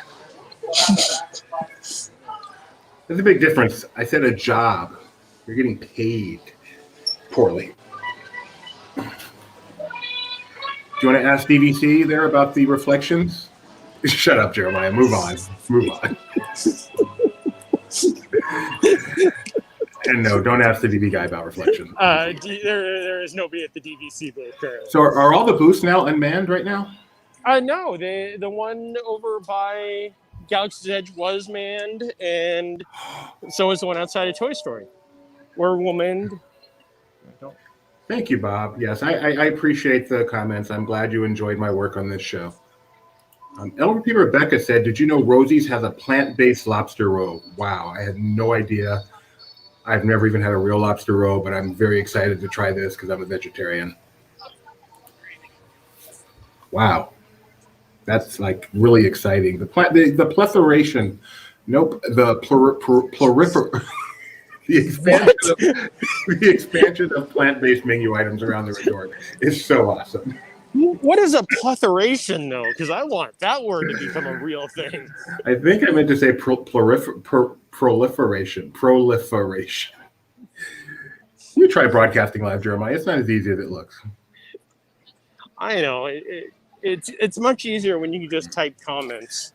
There's a big difference. I said a job. You're getting paid poorly. Do you want to ask DVC there about the reflections? Shut up, Jeremiah. Move on. And no, don't ask the DV guy about reflections. There is nobody at the DVC booth currently. So are all the booths now unmanned right now? No, the one over by Galaxy's Edge was manned, and so is the one outside of Toy Story. We're womaned. Thank you, Bob. Yes, I appreciate the comments. I'm glad you enjoyed my work on this show. LP Rebecca said, did you know Rosie's has a plant-based lobster roll? Wow, I had no idea. I've never even had a real lobster roll, but I'm very excited to try this because I'm a vegetarian. Wow. That's like really exciting. The proliferation, nope, the the expansion of plant-based menu items around the resort is so awesome. What is a plethration, though? Because I want that word to become a real thing. I think I meant to say proliferation. You try broadcasting live, Jeremiah. It's not as easy as it looks. I know. It's much easier when you can just type comments.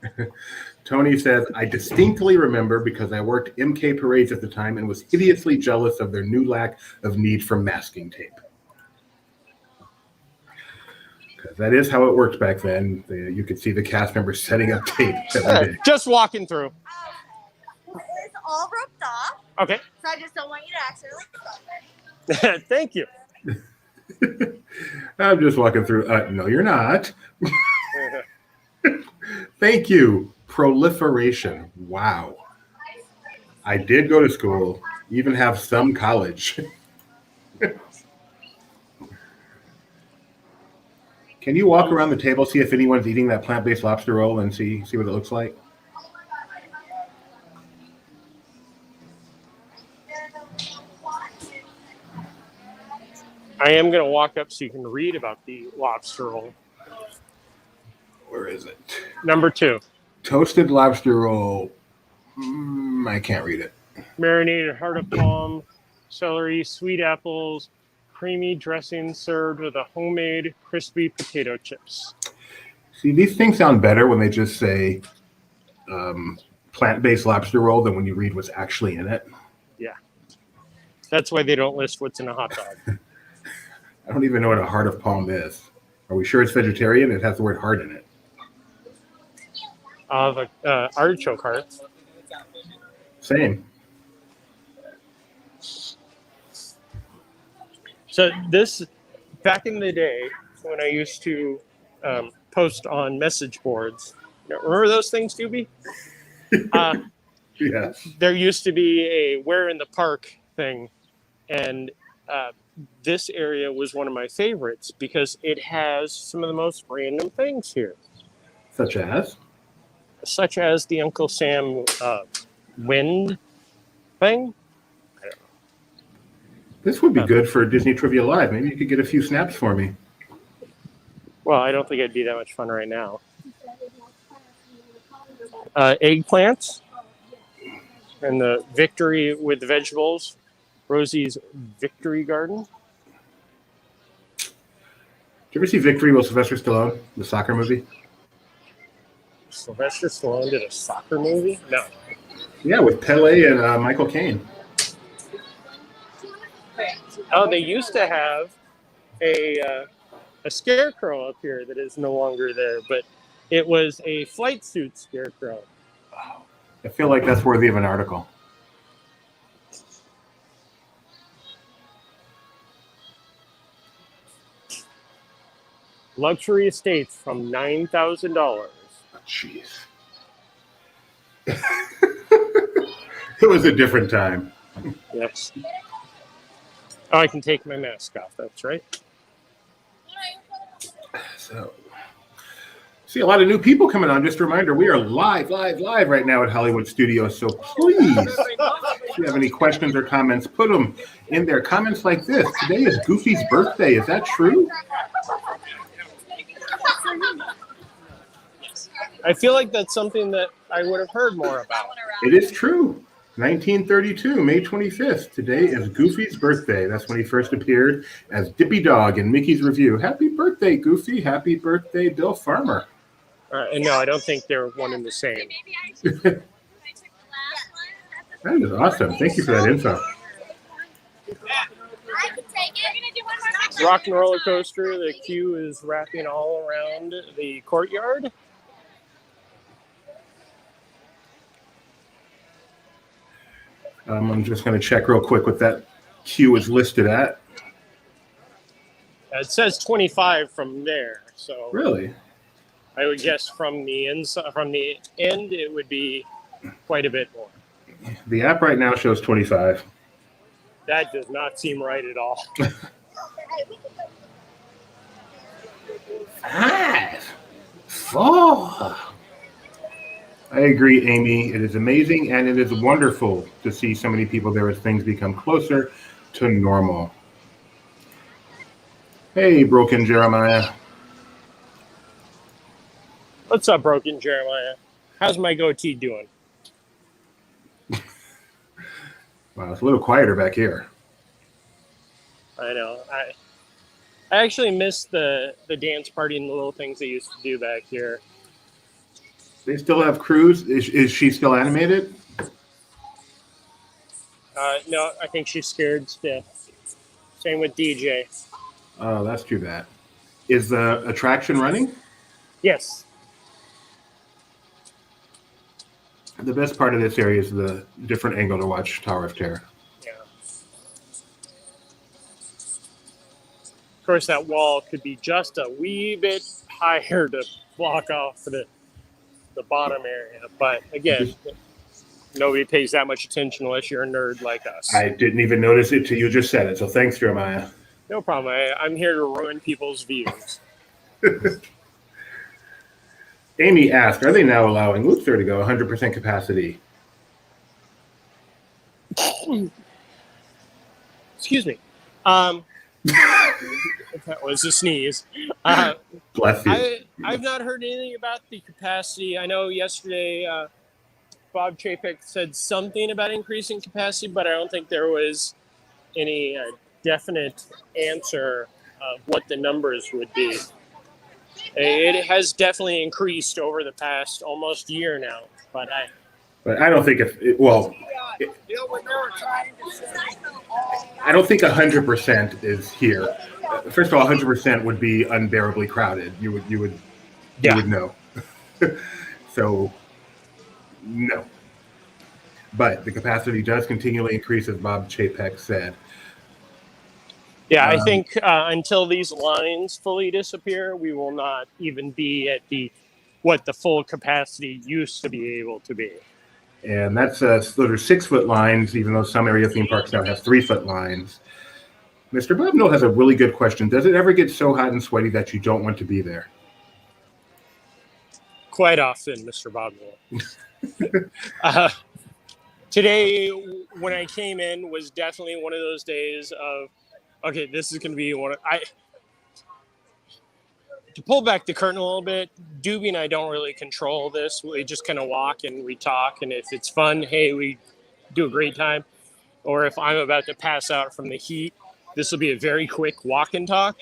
Tony says, I distinctly remember because I worked MK parades at the time and was hideously jealous of their new lack of need for masking tape. Because that is how it worked back then. You could see the cast members setting up tape. Just walking through. It's all roped off. Okay. So I just don't want you to accidentally stop it. Thank you. I'm just walking through. No, you're not. Thank you. Proliferation. Wow. I did go to school, even have some college. Can you walk around the table, see if anyone's eating that plant-based lobster roll, and see what it looks like? I am going to walk up so you can read about the lobster roll. Where is it? Number 2. Toasted lobster roll. I can't read it. Marinated heart of palm, celery, sweet apples, creamy dressing served with a homemade crispy potato chips. See, these things sound better when they just say plant-based lobster roll than when you read what's actually in it. Yeah. That's why they don't list what's in a hot dog. I don't even know what a heart of palm is. Are we sure it's vegetarian? It has the word heart in it. Of artichoke heart. Same. So this, back in the day, when I used to post on message boards, remember those things, Doobie? Yes. There used to be a where in the park thing, and this area was one of my favorites because it has some of the most random things here. Such as? Such as the Uncle Sam wind thing. This would be good for Disney Trivia Live. Maybe you could get a few snaps for me. Well, I don't think it'd be that much fun right now. Eggplants and the Victory with the vegetables. Rosie's Victory Garden. Did you ever see Victory with Sylvester Stallone, the soccer movie? Sylvester Stallone did a soccer movie? No. Yeah, with Pele and Michael Caine. Oh, they used to have a scarecrow up here that is no longer there, but it was a flight suit scarecrow. I feel like that's worthy of an article. Luxury estates from $9,000. Oh, jeez. It was a different time. Yes. Oh, I can take my mask off. That's right. So, see a lot of new people coming on. Just a reminder, we are live right now at Hollywood Studios. So please, if you have any questions or comments, put them in there. Comments like this. Today is Goofy's birthday. Is that true? I feel like that's something that I would have heard more about. It is true. 1932, May 25th. Today is Goofy's birthday. That's when he first appeared as Dippy Dog in Mickey's Review. Happy birthday, Goofy. Happy birthday, Bill Farmer. And no, I don't think they're one and the same. That is awesome. Thank you for that info. Rock and roller coaster. The queue is wrapping all around the courtyard. I'm just going to check real quick what that queue is listed at. It says 25 from there, so Really? I would guess from the inside, from the end, it would be quite a bit more. The app right now shows 25. That does not seem right at all. 5, 4. I agree, Amy. It is amazing and it is wonderful to see so many people there as things become closer to normal. Hey, Broken Jeremiah. What's up, Broken Jeremiah? How's my goatee doing? Wow, it's a little quieter back here. I know. I actually miss the dance party and the little things they used to do back here. They still have crews. Is she still animated? No, I think she's scared stiff. Same with DJ. Oh, that's too bad. Is the attraction running? Yes. The best part of this area is the different angle to watch Tower of Terror. Yeah. course, that wall could be just a wee bit higher to block off the bottom area. But again, nobody pays that much attention unless you're a nerd like us. I didn't even notice it till you just said it. So thanks, Jeremiah. No problem. I'm here to ruin people's views. Amy asked, are they now allowing Luther to go 100% capacity? Excuse me. That was a sneeze. Bless you. I've not heard anything about the capacity. I know yesterday Bob Chapek said something about increasing capacity, but I don't think there was any definite answer of what the numbers would be. It has definitely increased over the past almost year now, but I don't think I don't think 100% is here. First of all, 100% would be unbearably crowded. You would know. So no. But the capacity does continually increase, as Bob Chapek said. Yeah, I think until these lines fully disappear, we will not even be at what the full capacity used to be able to be. And that's those are 6-foot lines, even though some area theme parks now have 3-foot lines. Mr. Bobno has a really good question. Does it ever get so hot and sweaty that you don't want to be there? Quite often, Mr. Bobno. Today, when I came in, was definitely one of those days of, okay, this is going to be to pull back the curtain a little bit, Doobie and I don't really control this. We just kind of walk and we talk, and if it's fun, hey, we do a great time. Or if I'm about to pass out from the heat, this will be a very quick walk and talk.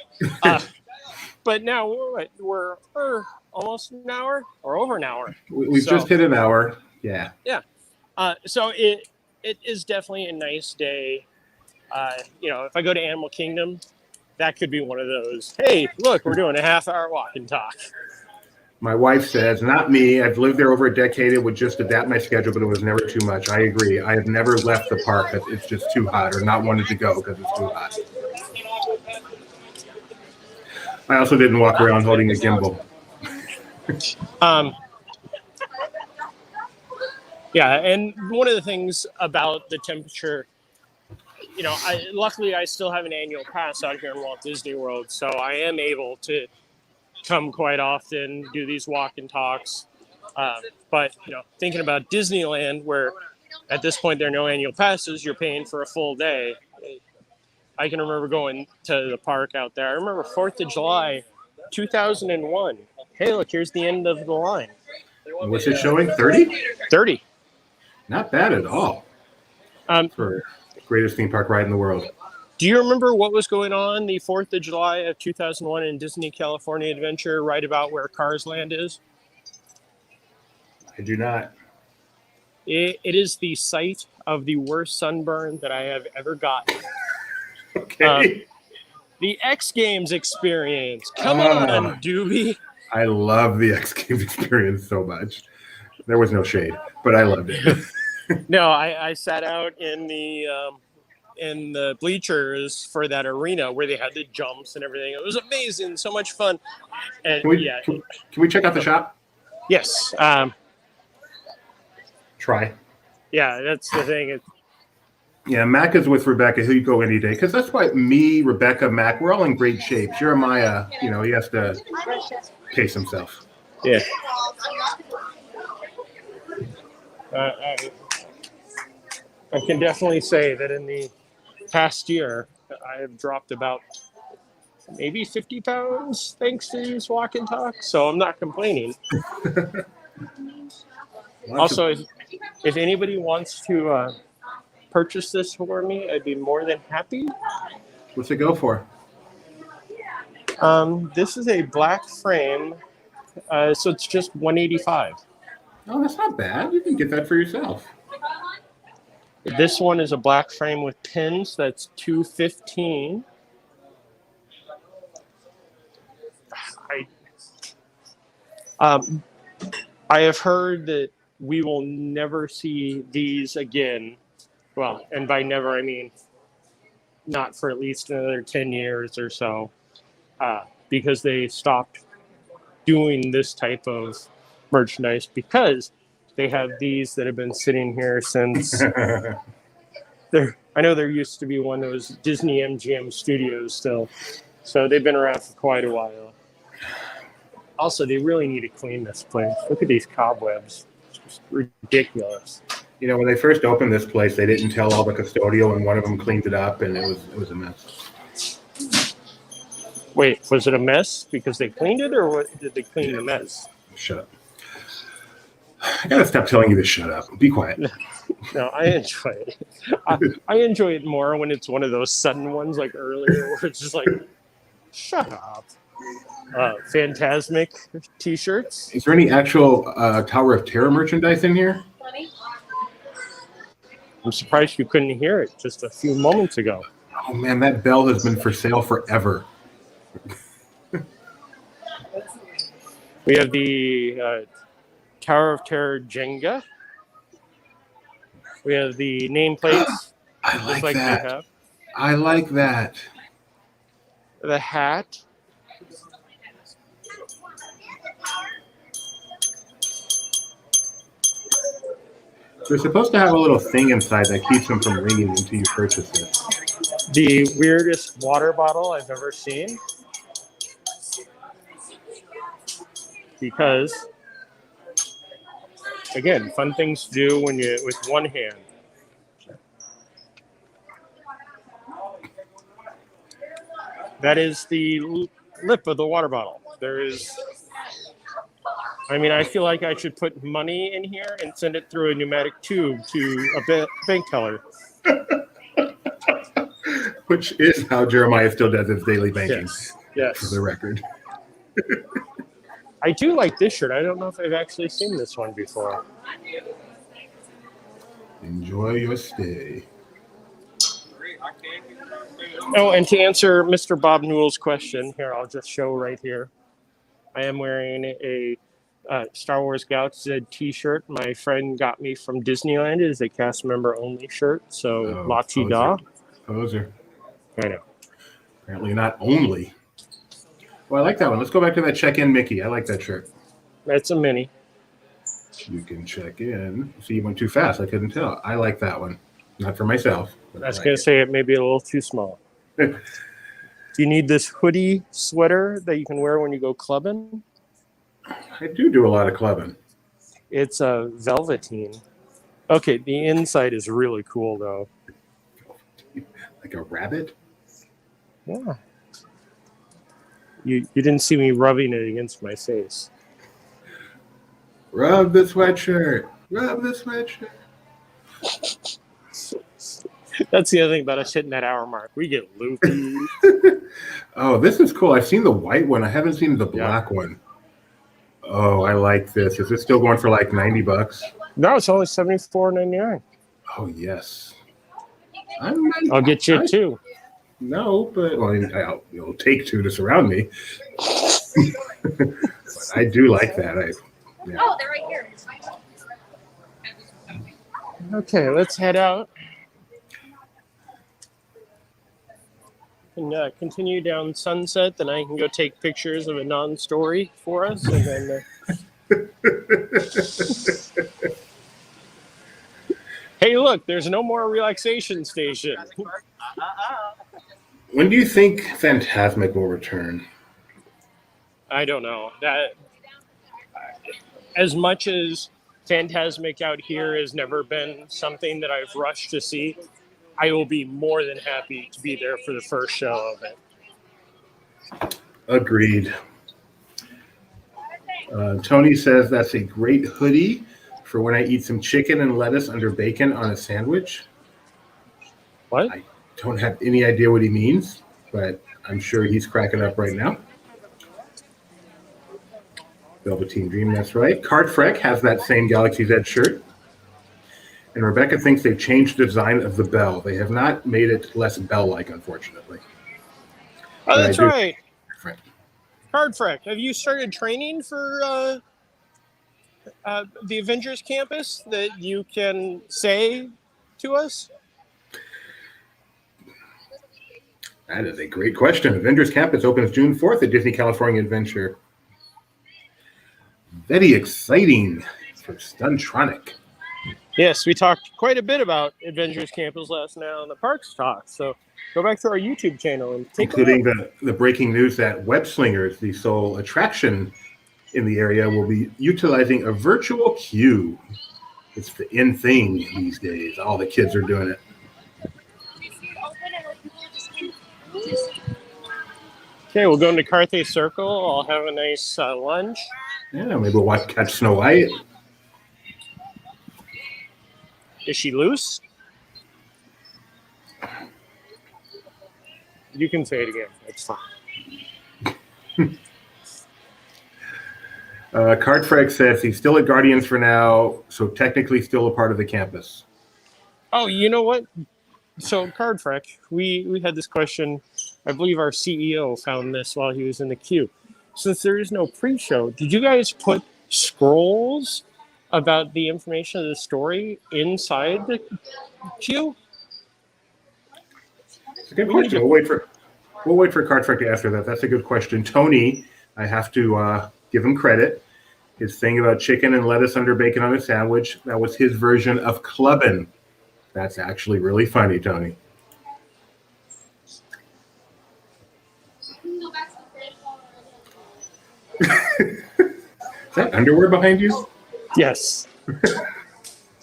But now we're almost an hour or over an hour. We've just hit an hour. Yeah. Yeah. So it is definitely a nice day. If I go to Animal Kingdom, that could be one of those, hey, look, we're doing a half-hour walk and talk. My wife says, not me. I've lived there over a decade. It would just adapt my schedule, but it was never too much. I agree. I have never left the park because it's just too hot, or not wanted to go because it's too hot. I also didn't walk around holding a gimbal. Yeah, and one of the things about the temperature, luckily I still have an annual pass out here in Walt Disney World, so I am able to come quite often, do these walk and talks. But thinking about Disneyland, where at this point there are no annual passes, you're paying for a full day. I can remember going to the park out there. I remember 4th of July, 2001. Hey, look, here's the end of the line. What's it showing? 30? 30. Not bad at all. For the greatest theme park ride in the world. Do you remember what was going on the 4th of July of 2001 in Disney California Adventure, right about where Cars Land is? I do not. It is the site of the worst sunburn that I have ever gotten. Okay. The X Games experience. Come on, Doobie. I love the X Games experience so much. There was no shade, but I loved it. No, I sat out in the bleachers for that arena where they had the jumps and everything. It was amazing, so much fun. And Can we check out the shop? Yes. Try. Yeah, that's the thing. Yeah, Mac is with Rebecca. He'll go any day because that's why me, Rebecca, Mac, we're all in great shape. Jeremiah, he has to pace himself. Yeah. I can definitely say that in the past year, I have dropped about maybe 50 pounds thanks to these walk and talks. So I'm not complaining. Also, if anybody wants to purchase this for me, I'd be more than happy. What's it go for? This is a black frame, so it's just $185. Oh, that's not bad. You can get that for yourself. This one is a black frame with pins. That's $215. I have heard that we will never see these again. Well, and by never, I mean not for at least another 10 years or so. because they stopped doing this type of merchandise because they have these that have been sitting here since I know there used to be one that was Disney MGM Studios still, so they've been around for quite a while. Also, they really need to clean this place. Look at these cobwebs. It's just ridiculous. You know, when they first opened this place, they didn't tell all the custodial, and one of them cleaned it up, and it was a mess. Wait, was it a mess because they cleaned it, or what, did they clean the mess? Shut up. I gotta stop telling you to shut up. Be quiet. No, I enjoy it. I enjoy it more when it's one of those sudden ones like earlier where it's just like, shut up. Phantasmic t-shirts. Is there any actual Tower of Terror merchandise in here? I'm surprised you couldn't hear it just a few moments ago. Oh man, that bell has been for sale forever. We have the Tower of Terror Jenga. We have the nameplates. I like we that. have. I like that. The hat. They're supposed to have a little thing inside that keeps them from ringing until you purchase it. The weirdest water bottle I've ever seen. Because, again, fun things to do when you with one hand. That is the lip of the water bottle. There is. I mean, I feel like I should put money in here and send it through a pneumatic tube to a bank teller. Which is how Jeremiah still does his daily banking. Yes. For the record. I do like this shirt. I don't know if I've actually seen this one before. Enjoy your stay. Oh, and to answer Mr. Bob Newell's question, here, I'll just show right here. I am wearing a Star Wars Galaxy t-shirt. My friend got me from Disneyland. It is a cast member only shirt. So, la-ti-da. Poser. I know. Apparently not only. Well, I like that one. Let's go back to that check-in Mickey. I like that shirt. That's a mini. You can check in. See, you went too fast. I couldn't tell. I like that one. Not for myself. I was going to say it may be a little too small. Do you need this hoodie sweater that you can wear when you go clubbing? I do a lot of clubbing. It's a velveteen. Okay, the inside is really cool, though. Like a rabbit? Yeah. You didn't see me rubbing it against my face. Rub the sweatshirt. Rub the sweatshirt. That's the other thing about us hitting that hour mark. We get loopy. Oh, this is cool. I've seen the white one. I haven't seen the black one. Oh, I like this. Is it still going for like $90? No, it's only $74.99. Oh, yes. I'll get you two. No, but it'll take two to surround me. But I do like that. Oh, they're right here. Okay, let's head out. And continue down Sunset, then I can go take pictures of a non-story for us. And then, hey, look, there's no more relaxation station. When do you think Phantasmic will return? I don't know. That as much as Phantasmic out here has never been something that I've rushed to see, I will be more than happy to be there for the first show of it. Agreed. Tony says that's a great hoodie for when I eat some chicken and lettuce under bacon on a sandwich. What? I don't have any idea what he means, but I'm sure he's cracking up right now. Velveteen Dream, that's right. Card Freck has that same Galaxy's Edge shirt. And Rebecca thinks they've changed the design of the bell. They have not made it less bell-like, unfortunately. Oh, that's right. Different. Card Freck, have you started training for the Avengers Campus that you can say to us? That is a great question. Avengers Campus opens June 4th at Disney California Adventure. Very exciting for Stuntronic. Yes, we talked quite a bit about Avengers Campus last night on the Parks Talk. So go back to our YouTube channel and take including a look. the breaking news that Web Slingers, the sole attraction in the area, will be utilizing a virtual queue. It's the in thing these days. All the kids are doing it. Okay, we'll go into Carthay Circle. I'll have a nice lunch. Yeah, maybe we'll catch Snow White. Is she loose? You can say it again. It's fine. Cardfrag says he's still at Guardians for now, so technically still a part of the campus. Oh, you know what? So, Cardfrag, we had this question. I believe our CEO found this while he was in the queue. Since there is no pre-show, did you guys put scrolls about the information of the story inside the queue? It's a good question. We'll wait for Cardfrag to answer that. That's a good question. Tony, I have to give him credit. His thing about chicken and lettuce under bacon on a sandwich, that was his version of clubbin'. That's actually really funny, Tony. Is that underwear behind you? Yes.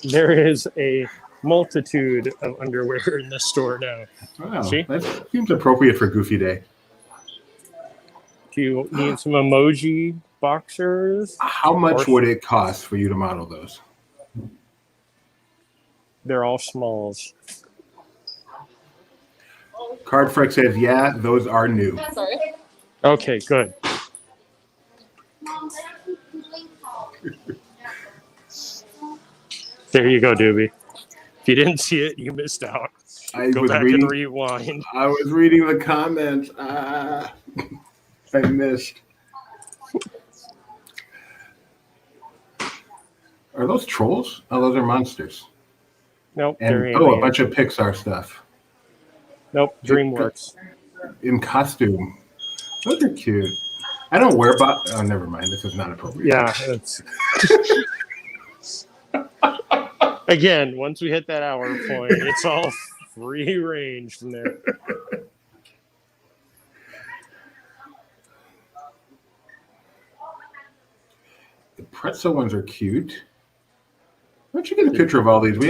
There is a multitude of underwear in the store now. Wow, See? that seems appropriate for Goofy Day. Do you need some emoji boxers? How much would it cost for you to model those? They're all smalls. Cardfreak says, yeah, those are new. Sorry. Okay, good. There you go, Doobie. If you didn't see it, you missed out. Go back and rewind. I was reading the comments. I missed. Are those trolls? Oh, those are monsters. Nope. And a bunch of Pixar stuff. Nope. DreamWorks. In costume. Those are cute. I don't wear oh, never mind. This is not appropriate. Yeah. It's... Again, once we hit that hour point, it's all free range from there. The pretzel ones are cute. Why don't you get a picture of all these? We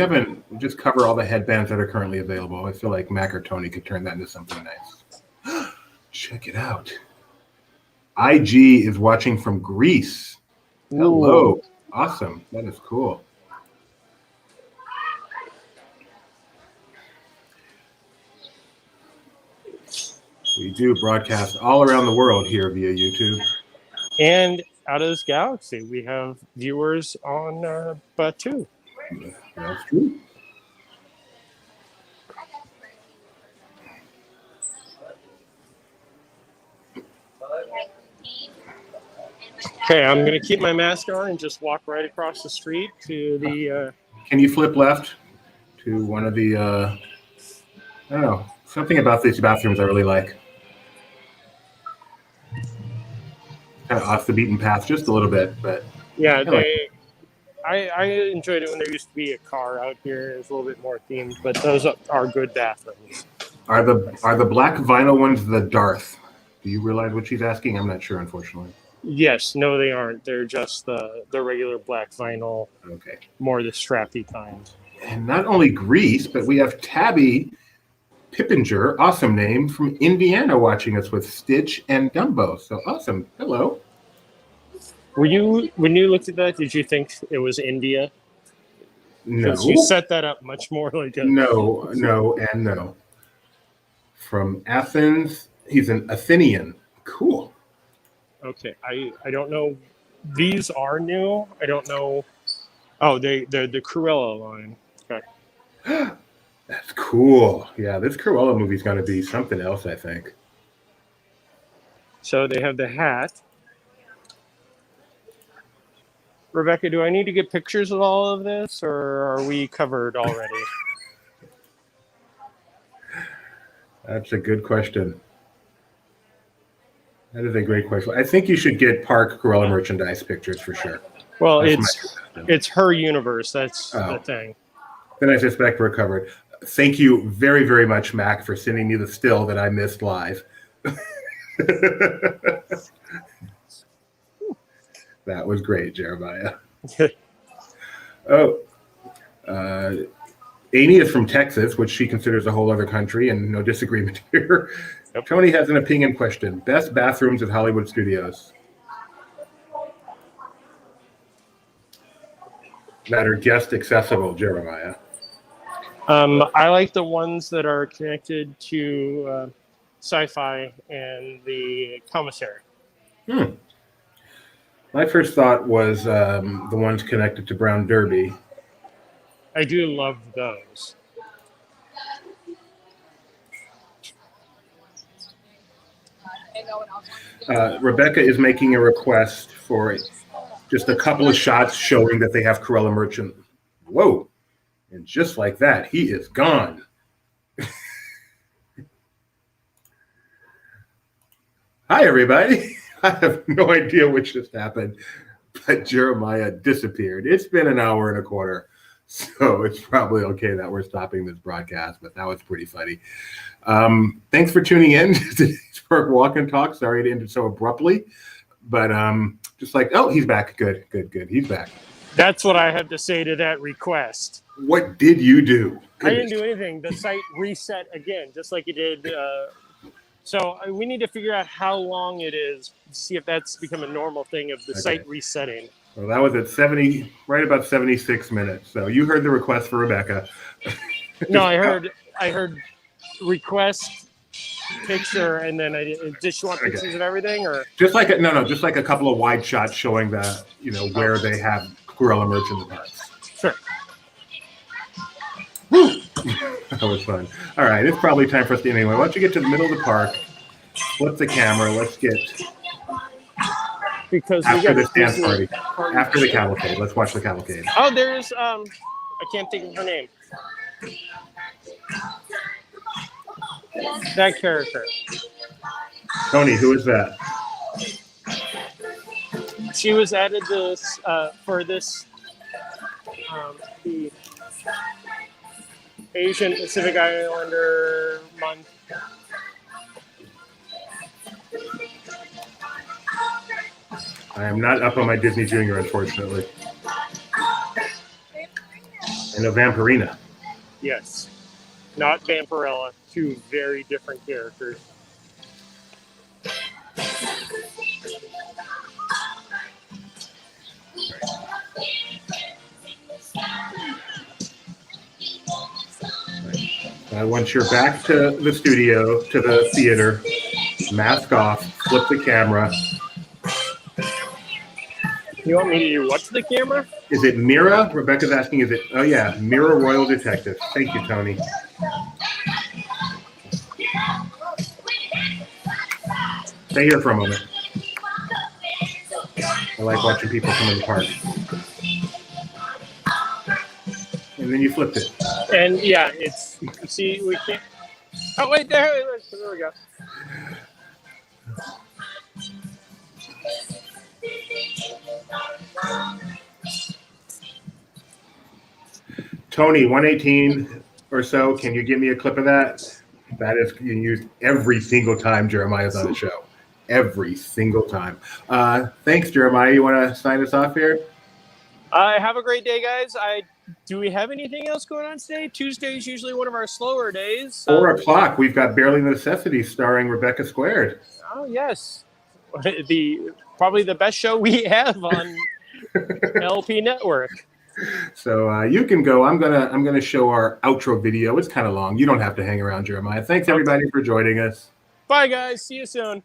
just cover all the headbands that are currently available. I feel like Mac or Tony could turn that into something nice. Check it out. IG is watching from Greece. Hello. Ooh. Awesome. That is cool. We do broadcast all around the world here via YouTube. And out of this galaxy, we have viewers on Batu. That's true. Okay, I'm going to keep my mask on and just walk right across the street to the... Can you flip left to one of the... I don't know. Something about these bathrooms I really like. Kind of off the beaten path just a little bit, but... Yeah, I enjoyed it when there used to be a car out here. It was a little bit more themed, but those are good bathrooms. Are the black vinyl ones the Darth? Do you realize what she's asking? I'm not sure, unfortunately. Yes, no, they aren't. They're just the regular black vinyl. Okay. More the strappy kind. And not only Greece, but we have Tabby Pippinger, awesome name, from Indiana watching us with Stitch and Dumbo. So awesome. Hello. When you looked at that, did you think it was India? No. You set that up much more like a... No, and no. From Athens, he's an Athenian. Cool. Okay, I don't know. These are new. I don't know. Oh, they're the Cruella line. Okay. That's cool. Yeah, this Cruella movie's going to be something else, I think. So they have the hat. Rebecca, do I need to get pictures of all of this, or are we covered already? That's a good question. That is a great question. I think you should get Park Cruella merchandise pictures for sure. Well, That's my suggestion. it's her universe. That's the Oh. thing. Then I suspect we're covered. Thank you very, very much, Mac, for sending me the still that I missed live. That was great, Jeremiah. Oh, Amy is from Texas, which she considers a whole other country, and no disagreement here. Yep. Tony has an opinion question. Best bathrooms at Hollywood studios that are guest accessible, Jeremiah. I like the ones that are connected to sci-fi and the commissary. My first thought was the ones connected to Brown Derby. I do love those. Rebecca is making a request for just a couple of shots showing that they have Cruella merchant. Whoa. And just like that, he is gone. Hi, everybody. I have no idea what just happened, but Jeremiah disappeared. It's been an hour and a quarter, so it's probably okay that we're stopping this broadcast, but that was pretty funny. Thanks for tuning in to today's Park Walk and Talk. Sorry to end it so abruptly, but just like, oh, he's back. Good. He's back. That's what I have to say to that request. What did you do? I didn't do anything. The site reset again, just like it did. So we need to figure out how long it is to see if that's become a normal thing of the site resetting. Well, that was at 70, right about 76 minutes. So you heard the request for Rebecca. No, I heard request picture, and then just you want pictures of everything, or just like just like a couple of wide shots showing that where they have Cruella merch in the parks. Sure. That was fun. All right, it's probably time for us to anyway. Why don't you get to the middle of the park, flip the camera, let's get because after we the got dance party, after the cavalcade. Let's watch the cavalcade. Oh, there's I can't think of her name. That character. Tony, who is that? She was added this for this the Asian Pacific Islander month. I am not up on my Disney Junior, unfortunately. I know Vampirina. Yes, not Vampirella. Two very different characters. Once you're back to the studio, to the theater, mask off, flip the camera. You want me to do what to the camera? Is it Mira? Rebecca's asking, is it? Oh, yeah, Mira Royal Detective. Thank you, Tony. Stay here for a moment. I like watching people come in the park. And then you flipped it. And yeah, it's, see, we can't. Oh, wait, there we go. Tony, 118 or so, can you give me a clip of that? That is being used every single time Jeremiah's on the show. Every single time. Thanks, Jeremiah. You want to sign us off here? Have a great day, guys. Do we have anything else going on today? Tuesday is usually one of our slower days. 4 o'clock. We've got Barely Necessities starring Rebecca Squared. Oh, yes. Probably the best show we have on LP Network. So you can go. I'm gonna show our outro video. It's kind of long. You don't have to hang around, Jeremiah. Thanks everybody for joining us. Bye, guys. See you soon.